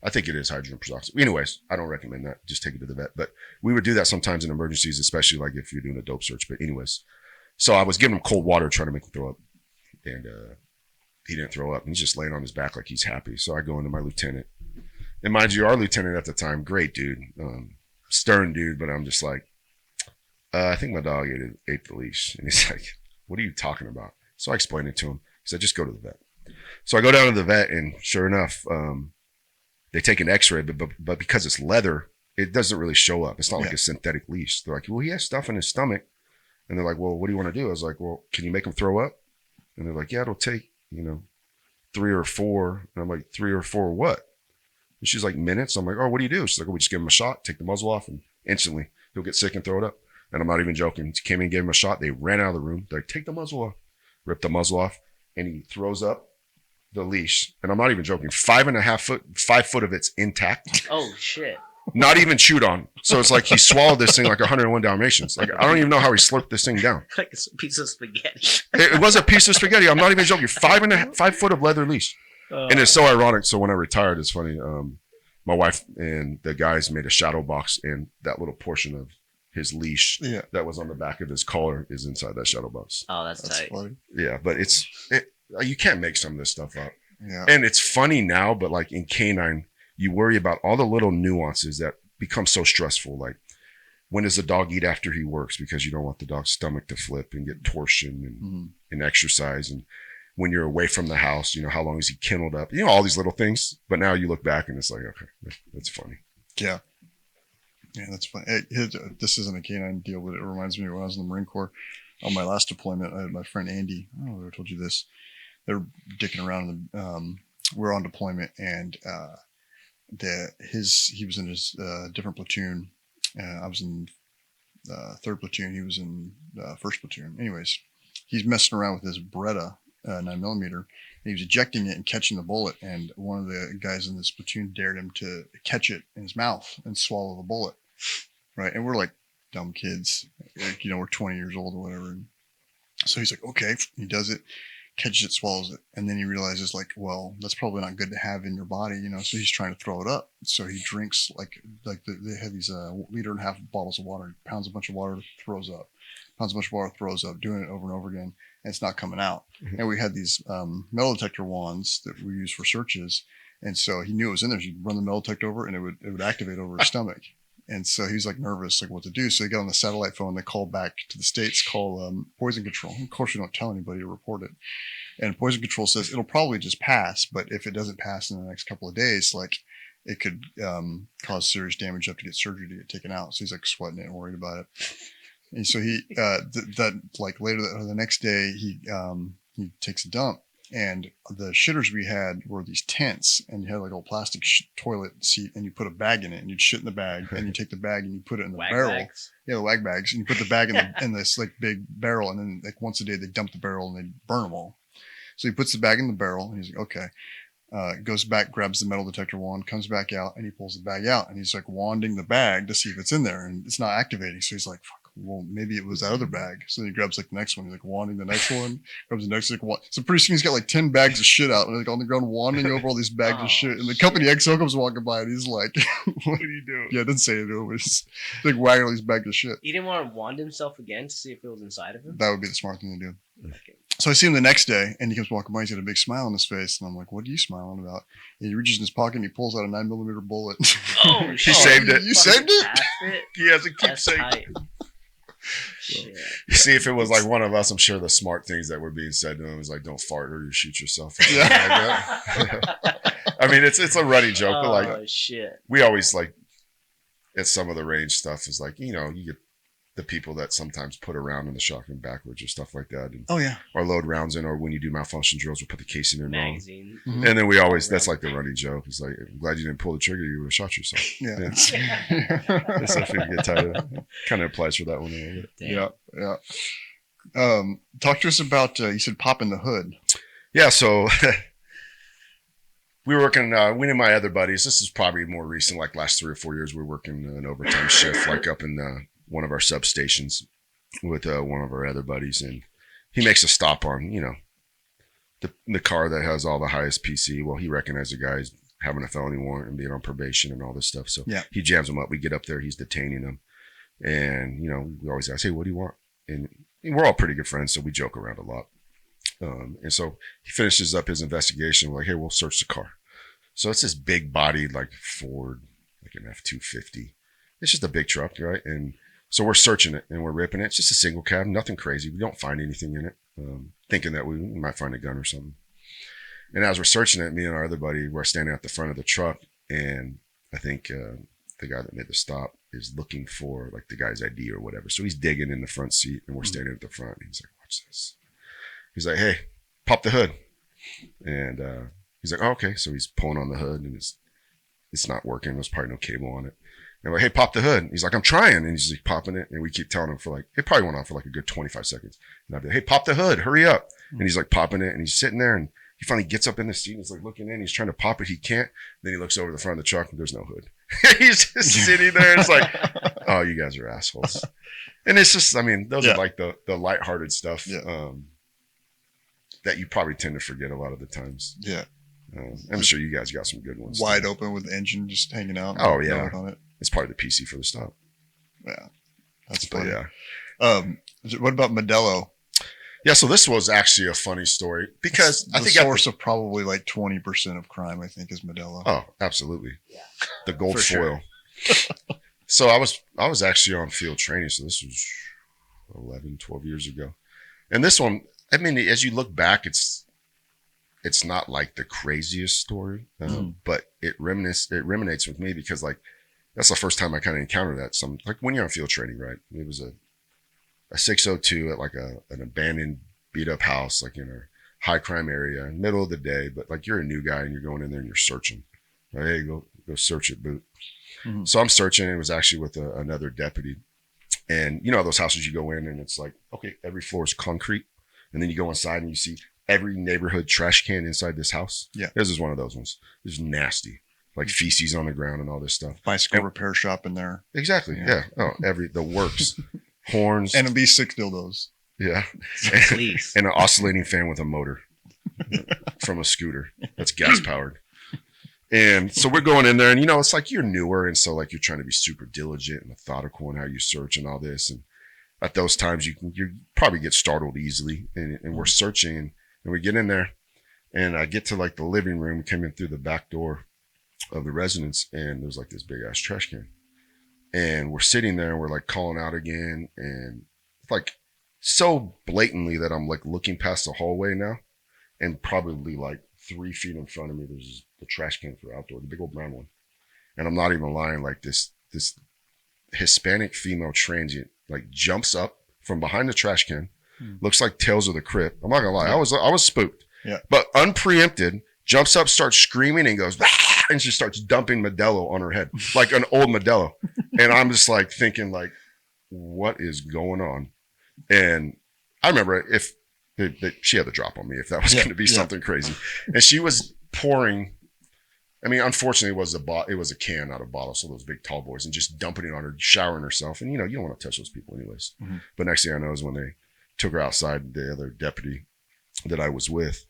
I think it is hydrogen peroxide. Anyways, I don't recommend that. Just take it to the vet. But we would do that sometimes in emergencies, especially like if you're doing a dope search. But anyways, so I was giving him cold water trying to make him throw up. And he didn't throw up. And he's just laying on his back like he's happy. So I go into my lieutenant. And mind you, our lieutenant at the time, great dude. Stern dude, but I'm just like, I think my dog ate the leash. And he's like, what are you talking about? So I explained it to him. He said, just go to the vet. So I go down to the vet, and sure enough, they take an x-ray, but because it's leather, it doesn't really show up. It's not like a synthetic leash. They're like, well, he has stuff in his stomach. And they're like, well, what do you want to do? I was like, well, can you make him throw up? And they're like, yeah, it'll take, 3 or 4. And I'm like, 3 or 4 what? And she's like, minutes. I'm like, oh, what do you do? She's like, oh, we just give him a shot, take the muzzle off, and instantly he'll get sick and throw it up. And I'm not even joking. She came in and gave him a shot. They ran out of the room. They're like, take the muzzle off. Ripped the muzzle off, and he throws up the leash. And I'm not even joking. 5.5 foot, 5 foot of it's intact. Oh, shit. Not even chewed on. So it's like he swallowed this thing like 101 Dalmatians. Like, I don't even know how he slurped this thing down. Like a piece of spaghetti. It was a piece of spaghetti. I'm not even joking. 5 foot of leather leash. And it's so ironic. So when I retired, it's funny. My wife and the guys made a shadow box, and that little portion of his leash that was on the back of his collar is inside that shadow box. Oh, that's tight. Funny. Yeah, but you can't make some of this stuff up. Yeah. And it's funny now, but like in canine, you worry about all the little nuances that become so stressful. Like, when does the dog eat after he works? Because you don't want the dog's stomach to flip and get torsion and exercise. And when you're away from the house, how long is he kenneled up? All these little things. But now you look back and it's like, okay, that's funny. Yeah. Yeah, that's funny. This isn't a canine deal, but it reminds me of when I was in the Marine Corps. On my last deployment, I had my friend Andy. I don't know if I ever told you this. They're dicking around. We're on deployment, and he was in his different platoon. I was in third platoon. He was in first platoon. Anyways, he's messing around with his Beretta 9mm. And he was ejecting it and catching the bullet. And one of the guys in this platoon dared him to catch it in his mouth and swallow the bullet. Right. And we're like dumb kids, we're 20 years old or whatever. And so he's like, okay, he does it, catches it, swallows it. And then he realizes like, well, that's probably not good to have in your body, so he's trying to throw it up. So he drinks they have these 1.5 liter bottles of water, pounds a bunch of water, throws up, doing it over and over again. And it's not coming out. Mm-hmm. And we had these metal detector wands that we use for searches. And so he knew it was in there. He'd run the metal detector over and it would activate over his stomach. And so he was like nervous, like what to do. So he got on the satellite phone. They called back to the States, call poison control. Of course, we don't tell anybody to report it. And poison control says it'll probably just pass. But if it doesn't pass in the next couple of days, like it could cause serious damage. You have to get surgery to get taken out. So he's like sweating it and worried about it. And so he, later the next day, he takes a dump, and the shitters we had were these tents, and you had like a plastic toilet seat, and you put a bag in it, and you'd shit in the bag, and you take the bag and you put it in the barrel. Bags. Yeah, the wag bags, and you put the bag in this like big barrel, and then like once a day they dump the barrel and they burn them all. So he puts the bag in the barrel, and he's like, okay. goes back, grabs the metal detector wand, comes back out, and he pulls the bag out, and he's like wanding the bag to see if it's in there, and it's not activating. So he's like, "Fuck, well, maybe it was that other bag." So then he grabs like the next one. He's like wanding the next one, grabs the next like one. So pretty soon he's got like 10 bags of shit out, and like on the ground wanding over all these bags of shit. And the company XO comes walking by, and he's like, "What are you doing?" Yeah, it didn't say it. It was like wagging all these bags of shit. He didn't want to wand himself again to see if it was inside of him. That would be the smart thing to do. Okay. So I see him the next day, and he comes walking by. He's got a big smile on his face, and I'm like, "What are you smiling about?" And he reaches in his pocket and he pulls out a 9mm bullet. Oh, He saved it. You saved it? He has a That's keepsake. tight. Shit. You see, if it was like one of us, I'm sure the smart things that were being said to him was like, "Don't fart or you shoot yourself." Or Yeah. like that. I mean, it's a running joke, but like Oh shit. we always like at some of the range stuff is like, you know, you get the people that sometimes put around in the shotgun backwards or stuff like that, and Oh yeah. or load rounds in, or when you do malfunction drills, we put the casing in wrong. Magazine. Mhm. And then we always, that's like the running joke. It's like, I'm glad you didn't pull the trigger. You would have shot yourself. Yeah. That's what people get tired of. Kind of applies for that one a little bit. Damn. Yeah. Talk to us about, you said popping the hood. Yeah. So we were working, we and my other buddies, this is probably more recent, like last 3 or 4 years, we were working an overtime shift, like up in one of our substations with one of our other buddies. And he makes a stop on, you know, the car that has all the highest PC. Well, he recognized the guy's having a felony warrant and being on probation and all this stuff. So Yeah. he jams him up. We get up there, he's detaining him. And, you know, we always ask, "Hey, what do you want?" And we're all pretty good friends, so we joke around a lot. And so he finishes up his investigation. We're like, "Hey, we'll search the car." So it's this big bodied, like Ford, like an F-250. It's just a big truck, right? And so we're searching it and we're ripping it. It's just a single cab, nothing crazy. We don't find anything in it, thinking that we might find a gun or something. And as we're searching it, me and our other buddy, we're standing at the front of the truck, and I think the guy that made the stop is looking for like the guy's ID or whatever. So he's digging in the front seat, and we're standing at the front. And he's like, "Watch this." He's like, "Hey, pop the hood." And he's like, "Oh, okay." So he's pulling on the hood, and it's not working. There's probably no cable on it. And we're like, "Hey, pop the hood." And he's like, "I'm trying." And he's like popping it. And we keep telling him for like, it probably went on for like a good 25 seconds. And I'd be like, "Hey, pop the hood, hurry up." And he's like popping it, and he's sitting there, and he finally gets up in the seat and he's like looking in. He's trying to pop it. He can't. Then he looks over the front of the truck and there's no hood. He's just sitting there. And it's like, "Oh, you guys are assholes." And it's just, I mean, those are like the lighthearted stuff that you probably tend to forget a lot of the times. Yeah. I'm sure you guys got some good ones. Wide too. open with the engine just hanging out. Oh, yeah. On it. It's part of the PC for the stop. Yeah. That's But funny. yeah. What about Modelo? Yeah, so this was actually a funny story because The I think source of probably like 20% of crime, I think, is Modelo. Oh, absolutely. Yeah. The gold For foil. sure. So I was actually on field training. So this was 11, 12 years ago. And this one, I mean, as you look back, it's not like the craziest story, but it ruminates with me because like, that's the first time I kind of encountered that. Like when you're on field training, right? It was a 602 at like an abandoned beat up house, like in a high crime area, middle of the day, but like you're a new guy and you're going in there and you're searching. Like, "Hey, go search it, boot." Mm-hmm. So I'm searching. It was actually with another deputy. And you know, those houses you go in and it's like, okay, every floor is concrete. And then you go inside and you see every neighborhood trash can inside this house. Yeah. This is one of those ones. It's nasty. Like feces on the ground and all this stuff. Bicycle repair shop in there. Exactly. Yeah. Oh, the works. Horns. And at least 6 dildos. Yeah. Please. And an oscillating fan with a motor from a scooter that's gas powered. And so we're going in there and, you know, it's like you're newer. And so like you're trying to be super diligent and methodical in how you search and all this. And at those times you probably get startled easily. And we're searching and we get in there and I get to like the living room, come in through the back door of the residence. And there's like this big ass trash can. And we're sitting there and we're like calling out again. And like so blatantly that I'm like looking past the hallway now and probably like 3 feet in front of me, there's the trash can for outdoor, the big old brown one. And I'm not even lying, like this Hispanic female transient like jumps up from behind the trash can, looks like Tales of the Crypt. I'm not gonna lie, I was spooked. Yeah. But unpreempted, jumps up, starts screaming and goes, "Ah!" And she starts dumping Modelo on her head, like an old Modelo. And I'm just like thinking like, what is going on? And I remember if she had the drop on me if that was going to be something crazy. And she was pouring. I mean, unfortunately, it was a can, not a bottle. So those big tall boys, and just dumping it on her, showering herself, and you don't want to touch those people anyways. Mm-hmm. But next thing I know is when they took her outside, the other deputy that I was with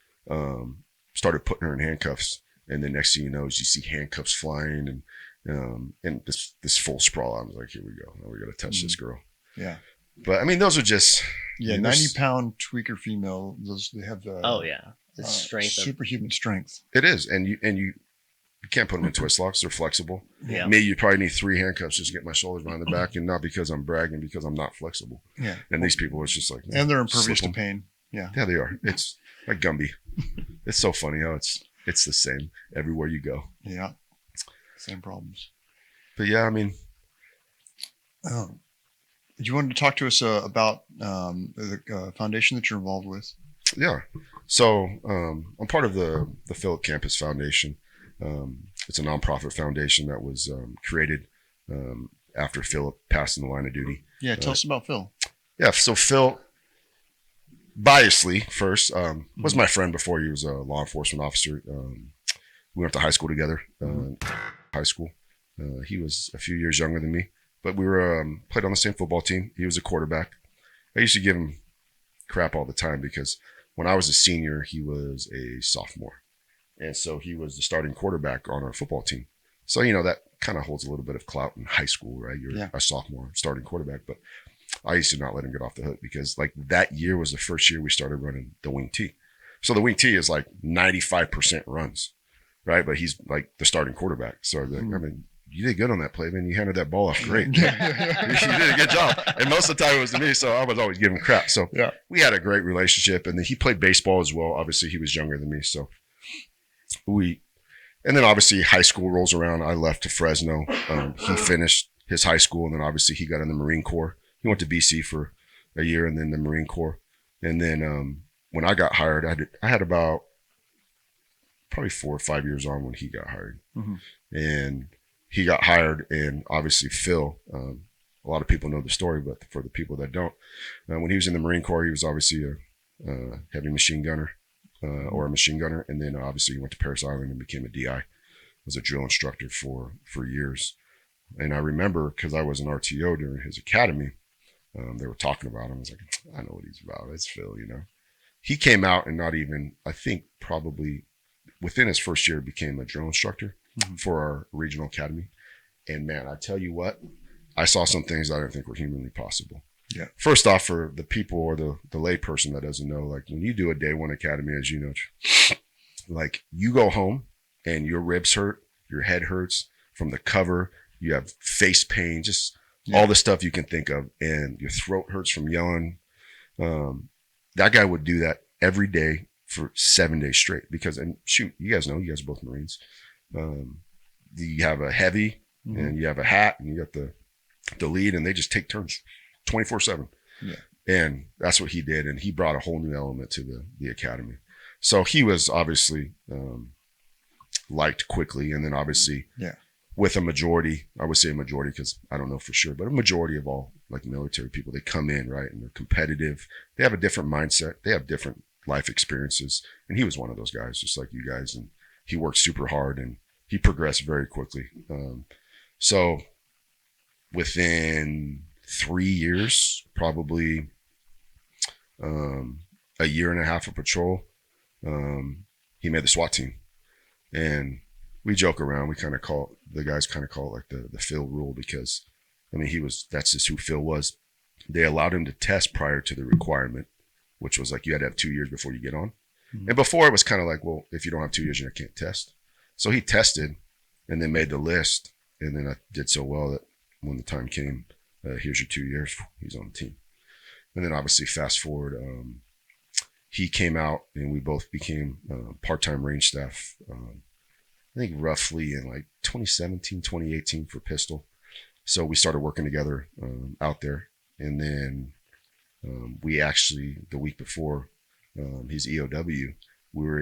started putting her in handcuffs, and the next thing you know is you see handcuffs flying and this full sprawl. I was like, here we go, now we got to touch this girl. Yeah. But I mean, those are just 90-pound tweaker female. Those they have the strength, superhuman strength. It is, and you can't put them in twist locks. They're flexible. Yeah. Me, you probably need 3 handcuffs just to get my shoulders behind the back, and not because I'm bragging, because I'm not flexible. Yeah. And these people, it's just like, and they're impervious to pain. Yeah. Yeah, they are. It's like Gumby. It's so funny how it's the same everywhere you go. Yeah. Same problems. But yeah, I mean, you wanted to talk to us about the foundation that you're involved with? Yeah. So I'm part of the Phillip Campas Foundation. It's a nonprofit foundation that was created after Phillip passed in the line of duty. Yeah, tell us about Phil. Yeah, so Phil, biasly first, was my friend before he was a law enforcement officer. We went to high school together, high school. He was a few years younger than me, but we were played on the same football team. He was a quarterback. I used to give him crap all the time because when I was a senior, he was a sophomore. And so he was the starting quarterback on our football team. So, that kind of holds a little bit of clout in high school, right? You're a sophomore starting quarterback. But I used to not let him get off the hook because that year was the first year we started running the wing T. So the wing T is 95% runs, right? But he's the starting quarterback. So I mean, you did good on that play, man. You handed that ball off great. You did a good job. And most of the time it was to me, so I was always giving crap. So we had a great relationship. And then he played baseball as well. Obviously, he was younger than me. So and then obviously high school rolls around. I left to Fresno. He finished his high school, and then obviously he got in the Marine Corps. He went to BC for a year and then the Marine Corps. And then when I got hired, I had about probably 4 or 5 years on when he got hired. Mm-hmm. And he got hired, and obviously Phil, a lot of people know the story, but for the people that don't, when he was in the Marine Corps, he was obviously a heavy machine gunner or a machine gunner. And then obviously he went to Paris Island and became a DI, was a drill instructor for years. And I remember, because I was an RTO during his academy, they were talking about him. I was like, I know what he's about. It's Phil, He came out and not even, I think probably within his first year, became a drill instructor for our regional academy. And man, I tell you what, I saw some things I didn't think were humanly possible. Yeah. First off, for the people or the lay person that doesn't know, when you do a day one academy, as you know, you go home and your ribs hurt, your head hurts from the cover, you have face pain, just all the stuff you can think of, and your throat hurts from yelling. That guy would do that every day for 7 days straight because, and shoot, you guys know, you guys are both Marines. You have a heavy and you have a hat and you got the lead, and they just take turns 24/7. Yeah. And that's what he did. And he brought a whole new element to the academy. So he was obviously liked quickly. And then obviously with a majority, I would say a majority because I don't know for sure, but a majority of all military people, they come in, right, and they're competitive. They have a different mindset. They have different life experiences. And he was one of those guys, just like you guys. And he worked super hard and he progressed very quickly. So within 3 years, probably a year and a half of patrol, he made the SWAT team. And we joke around. The guys kind of call it the Phil rule because, I mean, that's just who Phil was. They allowed him to test prior to the requirement, which was you had to have 2 years before you get on. Mm-hmm. And before it was kind of well, if you don't have 2 years, you can't test. So he tested and then made the list. And then I did so well that when the time came, here's your 2 years, he's on the team. And then obviously fast forward, he came out and we both became part-time range staff, I think roughly in 2017, 2018 for pistol. So we started working together out there. And then we actually, the week before his EOW, we were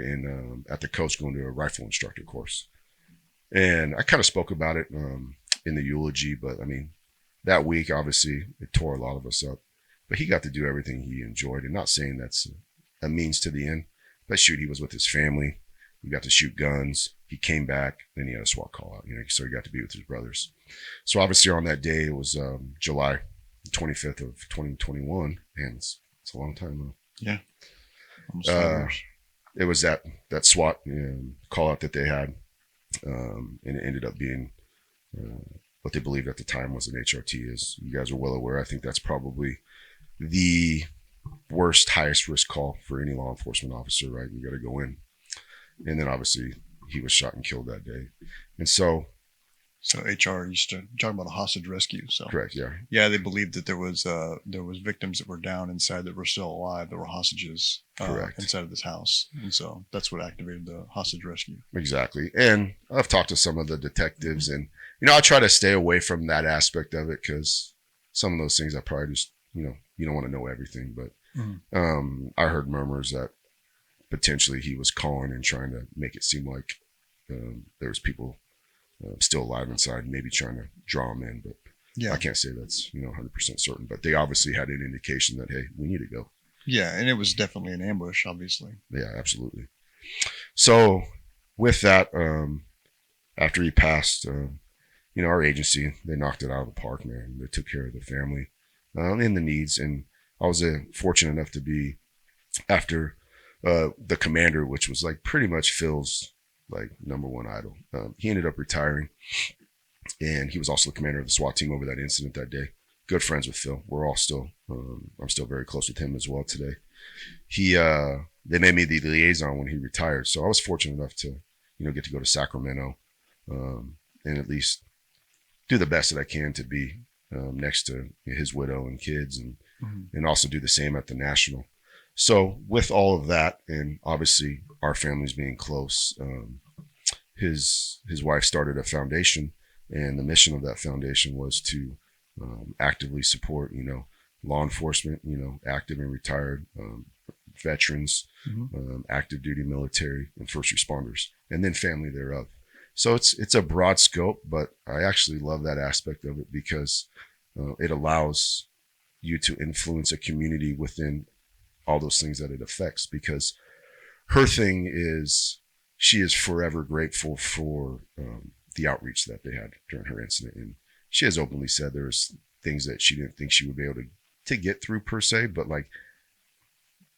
at the coast going to a rifle instructor course. And I kind of spoke about it in the eulogy, but I mean, that week, obviously, it tore a lot of us up. But he got to do everything he enjoyed. And not saying that's a means to the end, but shoot, he was with his family. We got to shoot guns. He came back, then he had a SWAT call out, so he got to be with his brothers. So obviously on that day, it was July 25th of 2021, and it's a long time though. Yeah. Almost 5 years. It was that SWAT call out that they had, and it ended up being what they believed at the time was an HRT. As you guys are well aware, I think that's probably the worst, highest risk call for any law enforcement officer, right? You got to go in. And then obviously he was shot and killed that day. And so HR used to talk about a hostage rescue. So correct, yeah. Yeah, they believed that there was victims that were down inside that were still alive, that were hostages inside of this house. And so that's what activated the hostage rescue. Exactly. And I've talked to some of the detectives, and I try to stay away from that aspect of it, because some of those things I probably just, you don't want to know everything. But I heard murmurs that potentially he was calling and trying to make it seem like there was people still alive inside, maybe trying to draw them in. But I can't say that's 100% certain. But they obviously had an indication that, hey, we need to go. Yeah, and it was definitely an ambush, obviously. Yeah, absolutely. So with that, after he passed, our agency, they knocked it out of the park, man. They took care of the family and the needs. And I was fortunate enough to be after the commander, which was like pretty much Phil's like number one idol. He ended up retiring, and he was also the commander of the SWAT team over that incident that day. Good friends with Phil. We're all still, I'm still very close with him as well today. They made me the liaison when he retired. So I was fortunate enough to, get to go to Sacramento, and at least do the best that I can to be next to his widow and kids, and also do the same at the National. So with all of that, and obviously our families being close, his wife started a foundation, and the mission of that foundation was to actively support, law enforcement, active and retired veterans, active duty military, and first responders, and then family thereof. So it's a broad scope, but I actually love that aspect of it, because it allows you to influence a community within all those things that it affects. Because her thing is, she is forever grateful for the outreach that they had during her incident. And she has openly said there's things that she didn't think she would be able to get through per se, but like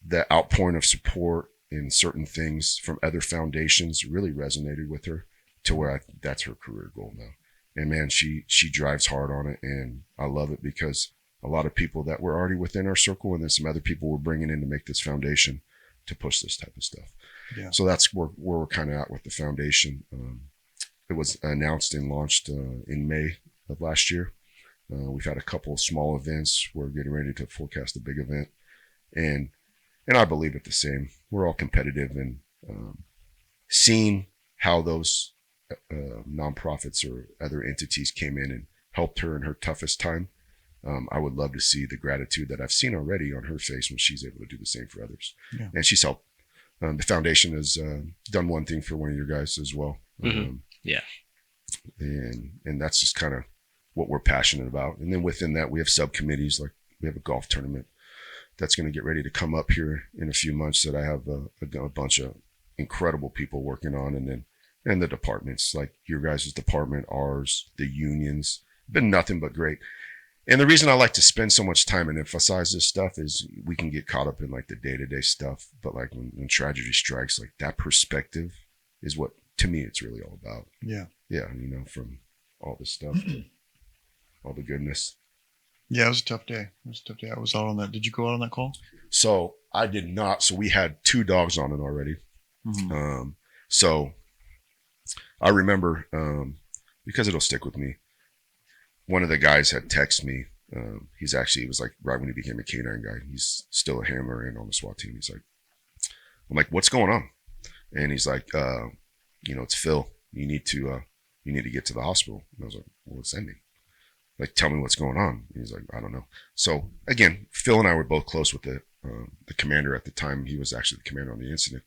the outpouring of support in certain things from other foundations really resonated with her, to where that's her career goal now. And man, she drives hard on it, and I love it, because a lot of people that were already within our circle, and then some other people we're bringing in to make this foundation to push this type of stuff. Yeah. So that's where we're kind of at with the foundation. It was announced and launched in May of last year. We've had a couple of small events. We're getting ready to forecast a big event, and I believe it the same. We're all competitive, and seeing how those nonprofits or other entities came in and helped her in her toughest time. I would love to see the gratitude that I've seen already on her face when she's able to do the same for others. Yeah. And she's helped. The foundation has done one thing for one of your guys as well. Yeah. And that's just kind of what we're passionate about. And then within that, we have subcommittees. Like we have a golf tournament that's going to get ready to come up here in a few months that I have a bunch of incredible people working on. And the departments, like your guys' department, ours, the unions, been nothing but great. And the reason I like to spend so much time and emphasize this stuff is we can get caught up in like the day-to-day stuff, but like when tragedy strikes, like that perspective is what, to me, it's really all about. Yeah. Yeah. From all this stuff, all the goodness. Yeah. It was a tough day. I was out on that. Did you go out on that call? So I did not. So we had 2 dogs on it already. So I remember, because it'll stick with me, one of the guys had texted me. It was like right when he became a canine guy. He's still a handler and on the SWAT team. I'm like, what's going on? And he's like, it's Phil. You need to get to the hospital. And I was like, well, send me. Like, tell me what's going on. And he's like, I don't know. So again, Phil and I were both close with the commander at the time. He was actually the commander on the incident.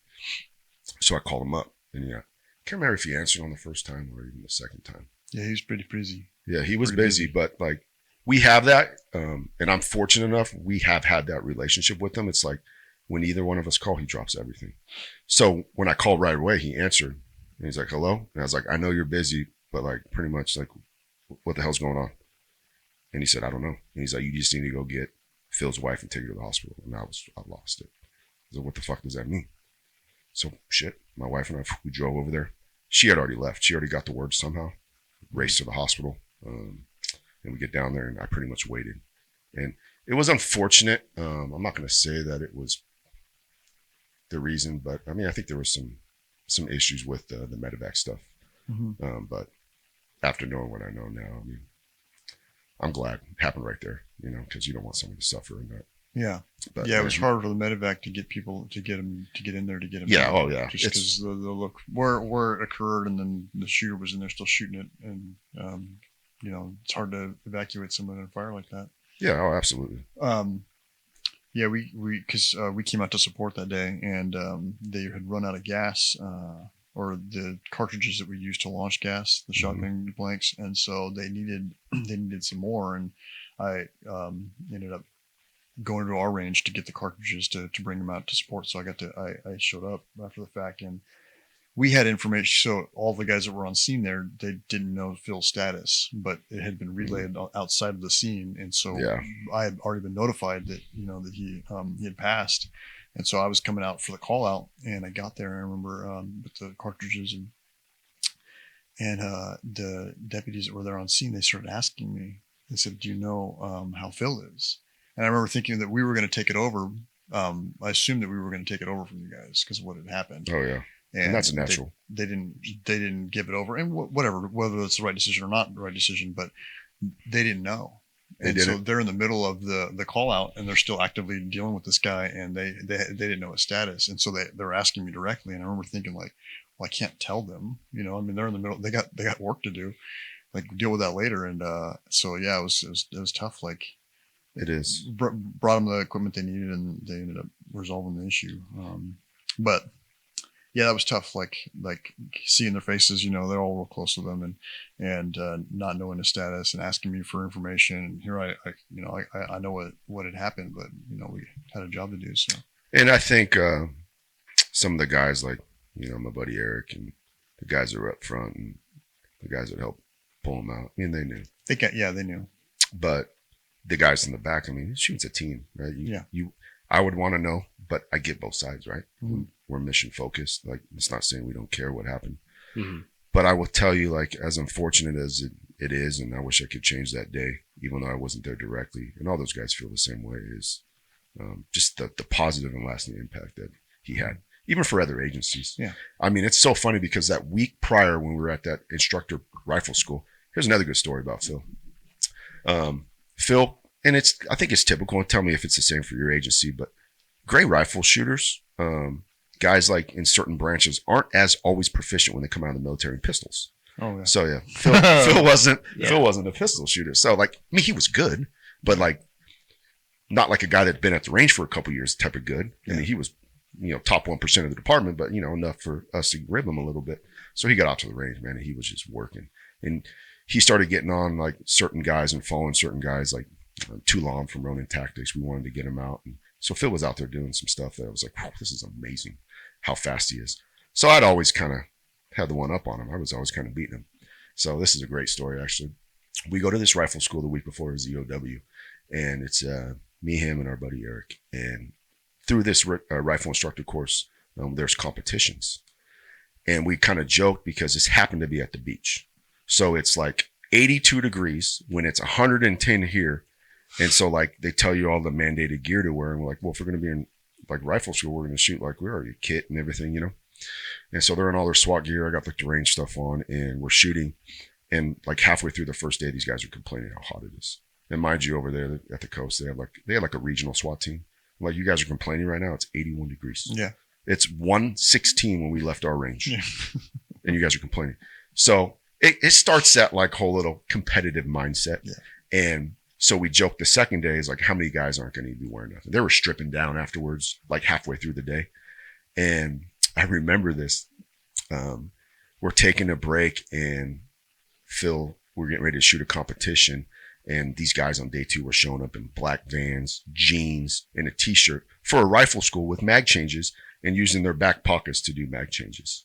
So I called him up, and I can't remember if he answered on the first time or even the second time. Yeah, he was pretty busy. Yeah, he was busy, but like we have that, and I'm fortunate enough we have had that relationship with him. It's like when either one of us call, he drops everything. So when I called right away, he answered. And he's like, hello? And I was like, I know you're busy, but like pretty much like, what the hell's going on? And he said, I don't know. And he's like, you just need to go get Phil's wife and take her to the hospital. And I lost it. I was like, what the fuck does that mean? So shit, my wife and I, we drove over there. She had already left. She already got the word somehow. Raced to the hospital. And we get down there and I pretty much waited. And it was unfortunate. I'm not going to say that it was the reason, but I mean, I think there was some issues with the medevac stuff. Mm-hmm. But after knowing what I know now, I mean, I'm glad it happened right there, you know, because you don't want someone to suffer in that. Yeah. But, yeah, it was hard for the medevac to get people to get in there to get him. Yeah. out. Oh, yeah. Just because the look where it occurred, and then the shooter was in there still shooting it, and you know, it's hard to evacuate someone in a fire like that. Yeah. Oh, absolutely. Yeah, we came out to support that day, and they had run out of gas, or the cartridges that we used to launch gas, the shotgun blanks, and so they needed some more, and I ended up going to our range to get the cartridges to bring them out to support. So I showed up after the fact, and we had information. So all the guys that were on scene there, they didn't know Phil's status, but it had been relayed outside of the scene. And so I had already been notified that, you know, that he had passed. And so I was coming out for the call out, and I got there, and I remember with the cartridges, and the deputies that were there on scene, they started asking me, they said, do you know how Phil is? And I remember thinking that we were going to take it over. I assumed that we were going to take it over from you guys because of what had happened. Oh yeah. And that's natural. They didn't give it over, and whatever, whether it's the right decision or not the right decision, but they didn't know. And so they're in the middle of the call out, and they're still actively dealing with this guy, and they didn't know his status. And so they're asking me directly. And I remember thinking like, well, I can't tell them, you know, I mean, they're in the middle, they got work to do, like deal with that later. And so yeah, it was tough. Like it is. Brought them the equipment they needed, and they ended up resolving the issue. But yeah, that was tough. Like seeing their faces, you know, they're all real close to them, and not knowing the status and asking me for information. And here I know what had happened, but you know, we had a job to do. So. And I think some of the guys, like, you know, my buddy Eric and the guys that were up front and the guys that helped pull him out, I mean, they knew. They knew. But the guys in the back, I mean, shooting's a team, right? I would want to know, but I get both sides, right? Mm-hmm. We're mission focused. Like, it's not saying we don't care what happened. Mm-hmm. But I will tell you, like, as unfortunate as it is, and I wish I could change that day, even though I wasn't there directly, and all those guys feel the same way, is just the positive and lasting impact that he had, even for other agencies. Yeah. I mean, it's so funny because that week prior when we were at that instructor rifle school, here's another good story about Phil. Phil, and I think it's typical, and tell me if it's the same for your agency, but gray rifle shooters, guys like in certain branches aren't as always proficient when they come out of the military in pistols. Oh yeah. So yeah, Phil wasn't a pistol shooter. So like, I mean, he was good, but like not like a guy that'd been at the range for a couple years type of good. I mean, he was, you know, top 1% of the department, but you know, enough for us to rib him a little bit. So he got out to the range, man, and he was just working. And he started getting on like certain guys and following certain guys like Too Long from Ronin Tactics. We wanted to get him out. And so Phil was out there doing some stuff that I was like, oh, this is amazing how fast he is. So I'd always kind of had the one up on him. I was always kind of beating him. So this is a great story, actually. We go to this rifle school the week before his EOW, and it's me, him, and our buddy Eric. And through this rifle instructor course, there's competitions. And we kind of joked because this happened to be at the beach. So it's like 82 degrees when it's 110 here. And so like they tell you all the mandated gear to wear. And we're like, well, if we're going to be in like rifle school, we're going to shoot like we're already kit and everything, you know? And so they're in all their SWAT gear. I got like the range stuff on, and we're shooting. And like halfway through the first day, these guys are complaining how hot it is. And mind you, over there at the coast, they had like a regional SWAT team. I'm like, you guys are complaining right now. It's 81 degrees. Yeah. It's 116 when we left our range. Yeah. And you guys are complaining. So it starts that like whole little competitive mindset. Yeah. And so we joked the second day is like, how many guys aren't going to be wearing nothing? They were stripping down afterwards, like halfway through the day. And I remember this. We're taking a break, and Phil, we're getting ready to shoot a competition. And these guys on day 2 were showing up in black Vans, jeans, and a t-shirt for a rifle school with mag changes and using their back pockets to do mag changes.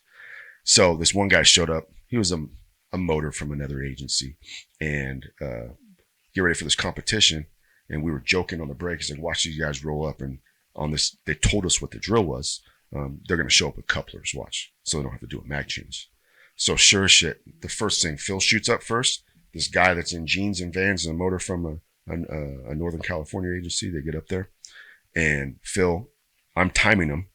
So this one guy showed up. He was a motor from another agency, and get ready for this competition. And we were joking on the break. He's like, watch these guys roll up. And on this, they told us what the drill was. They're going to show up with couplers, watch. So they don't have to do a mag change. So sure as shit, the first thing, Phil shoots up first. This guy that's in jeans and Vans and a motor from a Northern California agency, they get up there. And Phil, I'm timing him.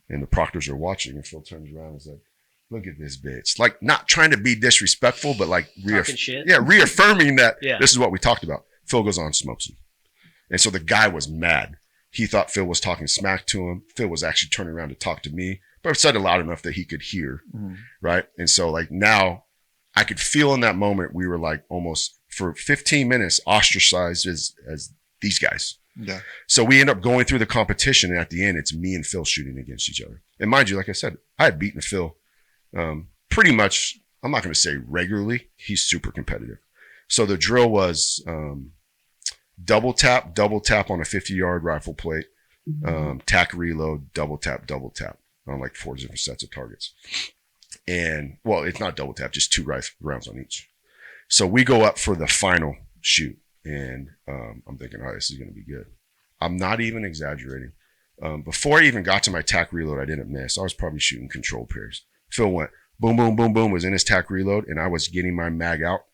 And the proctors are watching. And Phil turns around and is like, look at this bitch. Like, not trying to be disrespectful, but like reaffirming that this is what we talked about. Phil goes on, smokes him. And so the guy was mad. He thought Phil was talking smack to him. Phil was actually turning around to talk to me, but I said it loud enough that he could hear. Right. And so like now I could feel in that moment, we were like almost for 15 minutes ostracized as these guys. Yeah. So we end up going through the competition. And at the end, it's me and Phil shooting against each other. And mind you, like I said, I had beaten Phil pretty much, I'm not going to say regularly. He's super competitive. So the drill was double tap on a 50-yard rifle plate, tack reload, double tap on like 4 different sets of targets. And well, it's not double tap, just 2 rounds on each. So we go up for the final shoot, and I'm thinking, oh, this is going to be good. I'm not even exaggerating. Before I even got to my tack reload, I didn't miss. I was probably shooting control pairs. Phil went boom, boom, boom, boom, was in his tack reload, and I was getting my mag out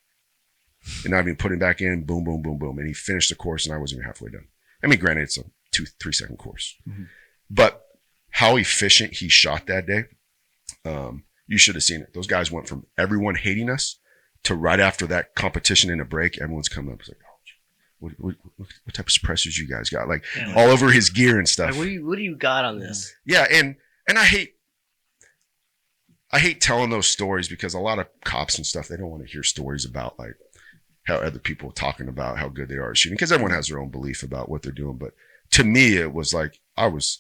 and not even putting back in, boom, boom, boom, boom. And he finished the course, and I wasn't even halfway done. I mean, granted, it's a 2-3 second course. But how efficient he shot that day, you should have seen it. Those guys went from everyone hating us to right after that competition in a break, everyone's coming up. It's like, oh, what type of suppressors you guys got? Like all over his gear and stuff. Like, what do you got on this? Yeah, and I hate telling those stories because a lot of cops and stuff, they don't want to hear stories about like how other people are talking about how good they are at shooting, because everyone has their own belief about what they're doing. But to me, it was like I was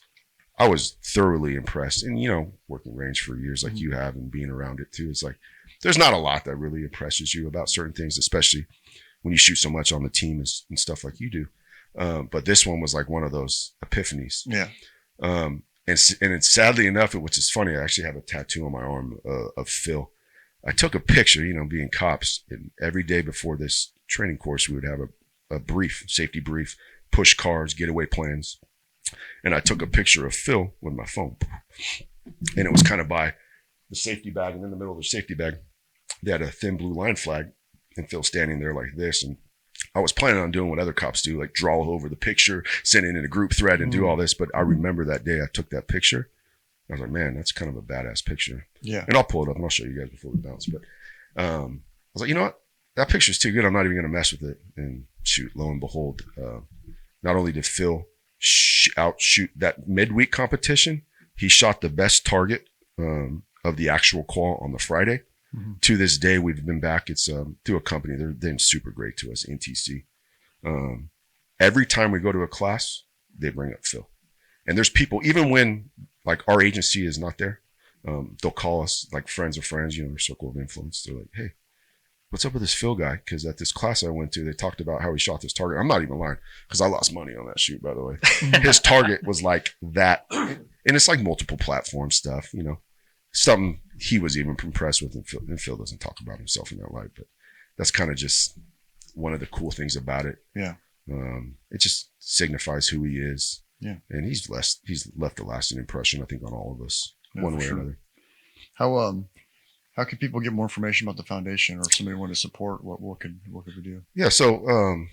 thoroughly impressed. And, you know, working range for years like you have and being around it too, it's like there's not a lot that really impresses you about certain things, especially when you shoot so much on the team and stuff like you do. But this one was like one of those epiphanies. Yeah. And it's sadly enough, which is funny, I actually have a tattoo on my arm of Phil. I took a picture, you know, being cops, and every day before this training course, we would have a brief, safety brief, push cars, getaway plans. And I took a picture of Phil with my phone. And it was kind of by the safety bag, and in the middle of the safety bag, they had a thin blue line flag, and Phil standing there like this. And I was planning on doing what other cops do, like draw over the picture, send it in a group thread and do all this. But I remember that day I took that picture. I was like, man, that's kind of a badass picture. Yeah. And I'll pull it up and I'll show you guys before we bounce. But I was like, you know what? That picture's too good. I'm not even going to mess with it. And shoot, lo and behold, not only did Phil outshoot that midweek competition, he shot the best target of the actual call on the Friday. To this day, we've been back. It's through a company. They're been super great to us, NTC. Every time we go to a class, they bring up Phil. And there's people, even when like our agency is not there, they'll call us like friends of friends, you know, their circle of influence. They're like, hey, what's up with this Phil guy? Because at this class I went to, they talked about how he shot this target. I'm not even lying, because I lost money on that shoot, by the way. His target was like that. And it's like multiple platform stuff, you know, something he was even impressed with. And Phil doesn't talk about himself in that light, but that's kind of just one of the cool things about it. Yeah. It just signifies who he is. Yeah. And he's left a lasting impression, I think, on all of us, one way or another. How can people get more information about the foundation, or if somebody wanted to support, what could we do? Yeah. So,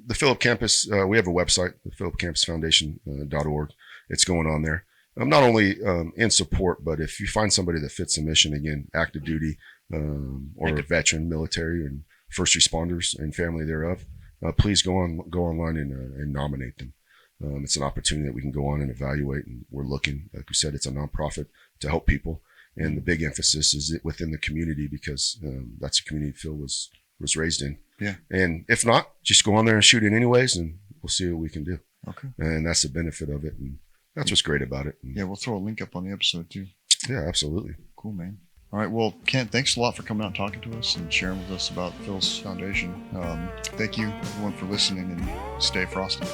the Phillip Campus, we have a website, the phillipcampusfoundation.org. It's going on there. Not only in support, but if you find somebody that fits the mission, again, active duty, or a veteran, military, and first responders and family thereof, please go online and nominate them. It's an opportunity that we can go on and evaluate, and we're looking, like we said, it's a nonprofit to help people. And the big emphasis is within the community, because that's the community Phil was raised in. Yeah. And if not, just go on there and shoot it anyways, and we'll see what we can do. Okay. And that's the benefit of it. And that's what's great about it. And yeah, we'll throw a link up on the episode too. Yeah, absolutely. Cool, man. All right. Well, Kent, thanks a lot for coming out and talking to us and sharing with us about Phil's foundation. Thank you, everyone, for listening, and stay frosty.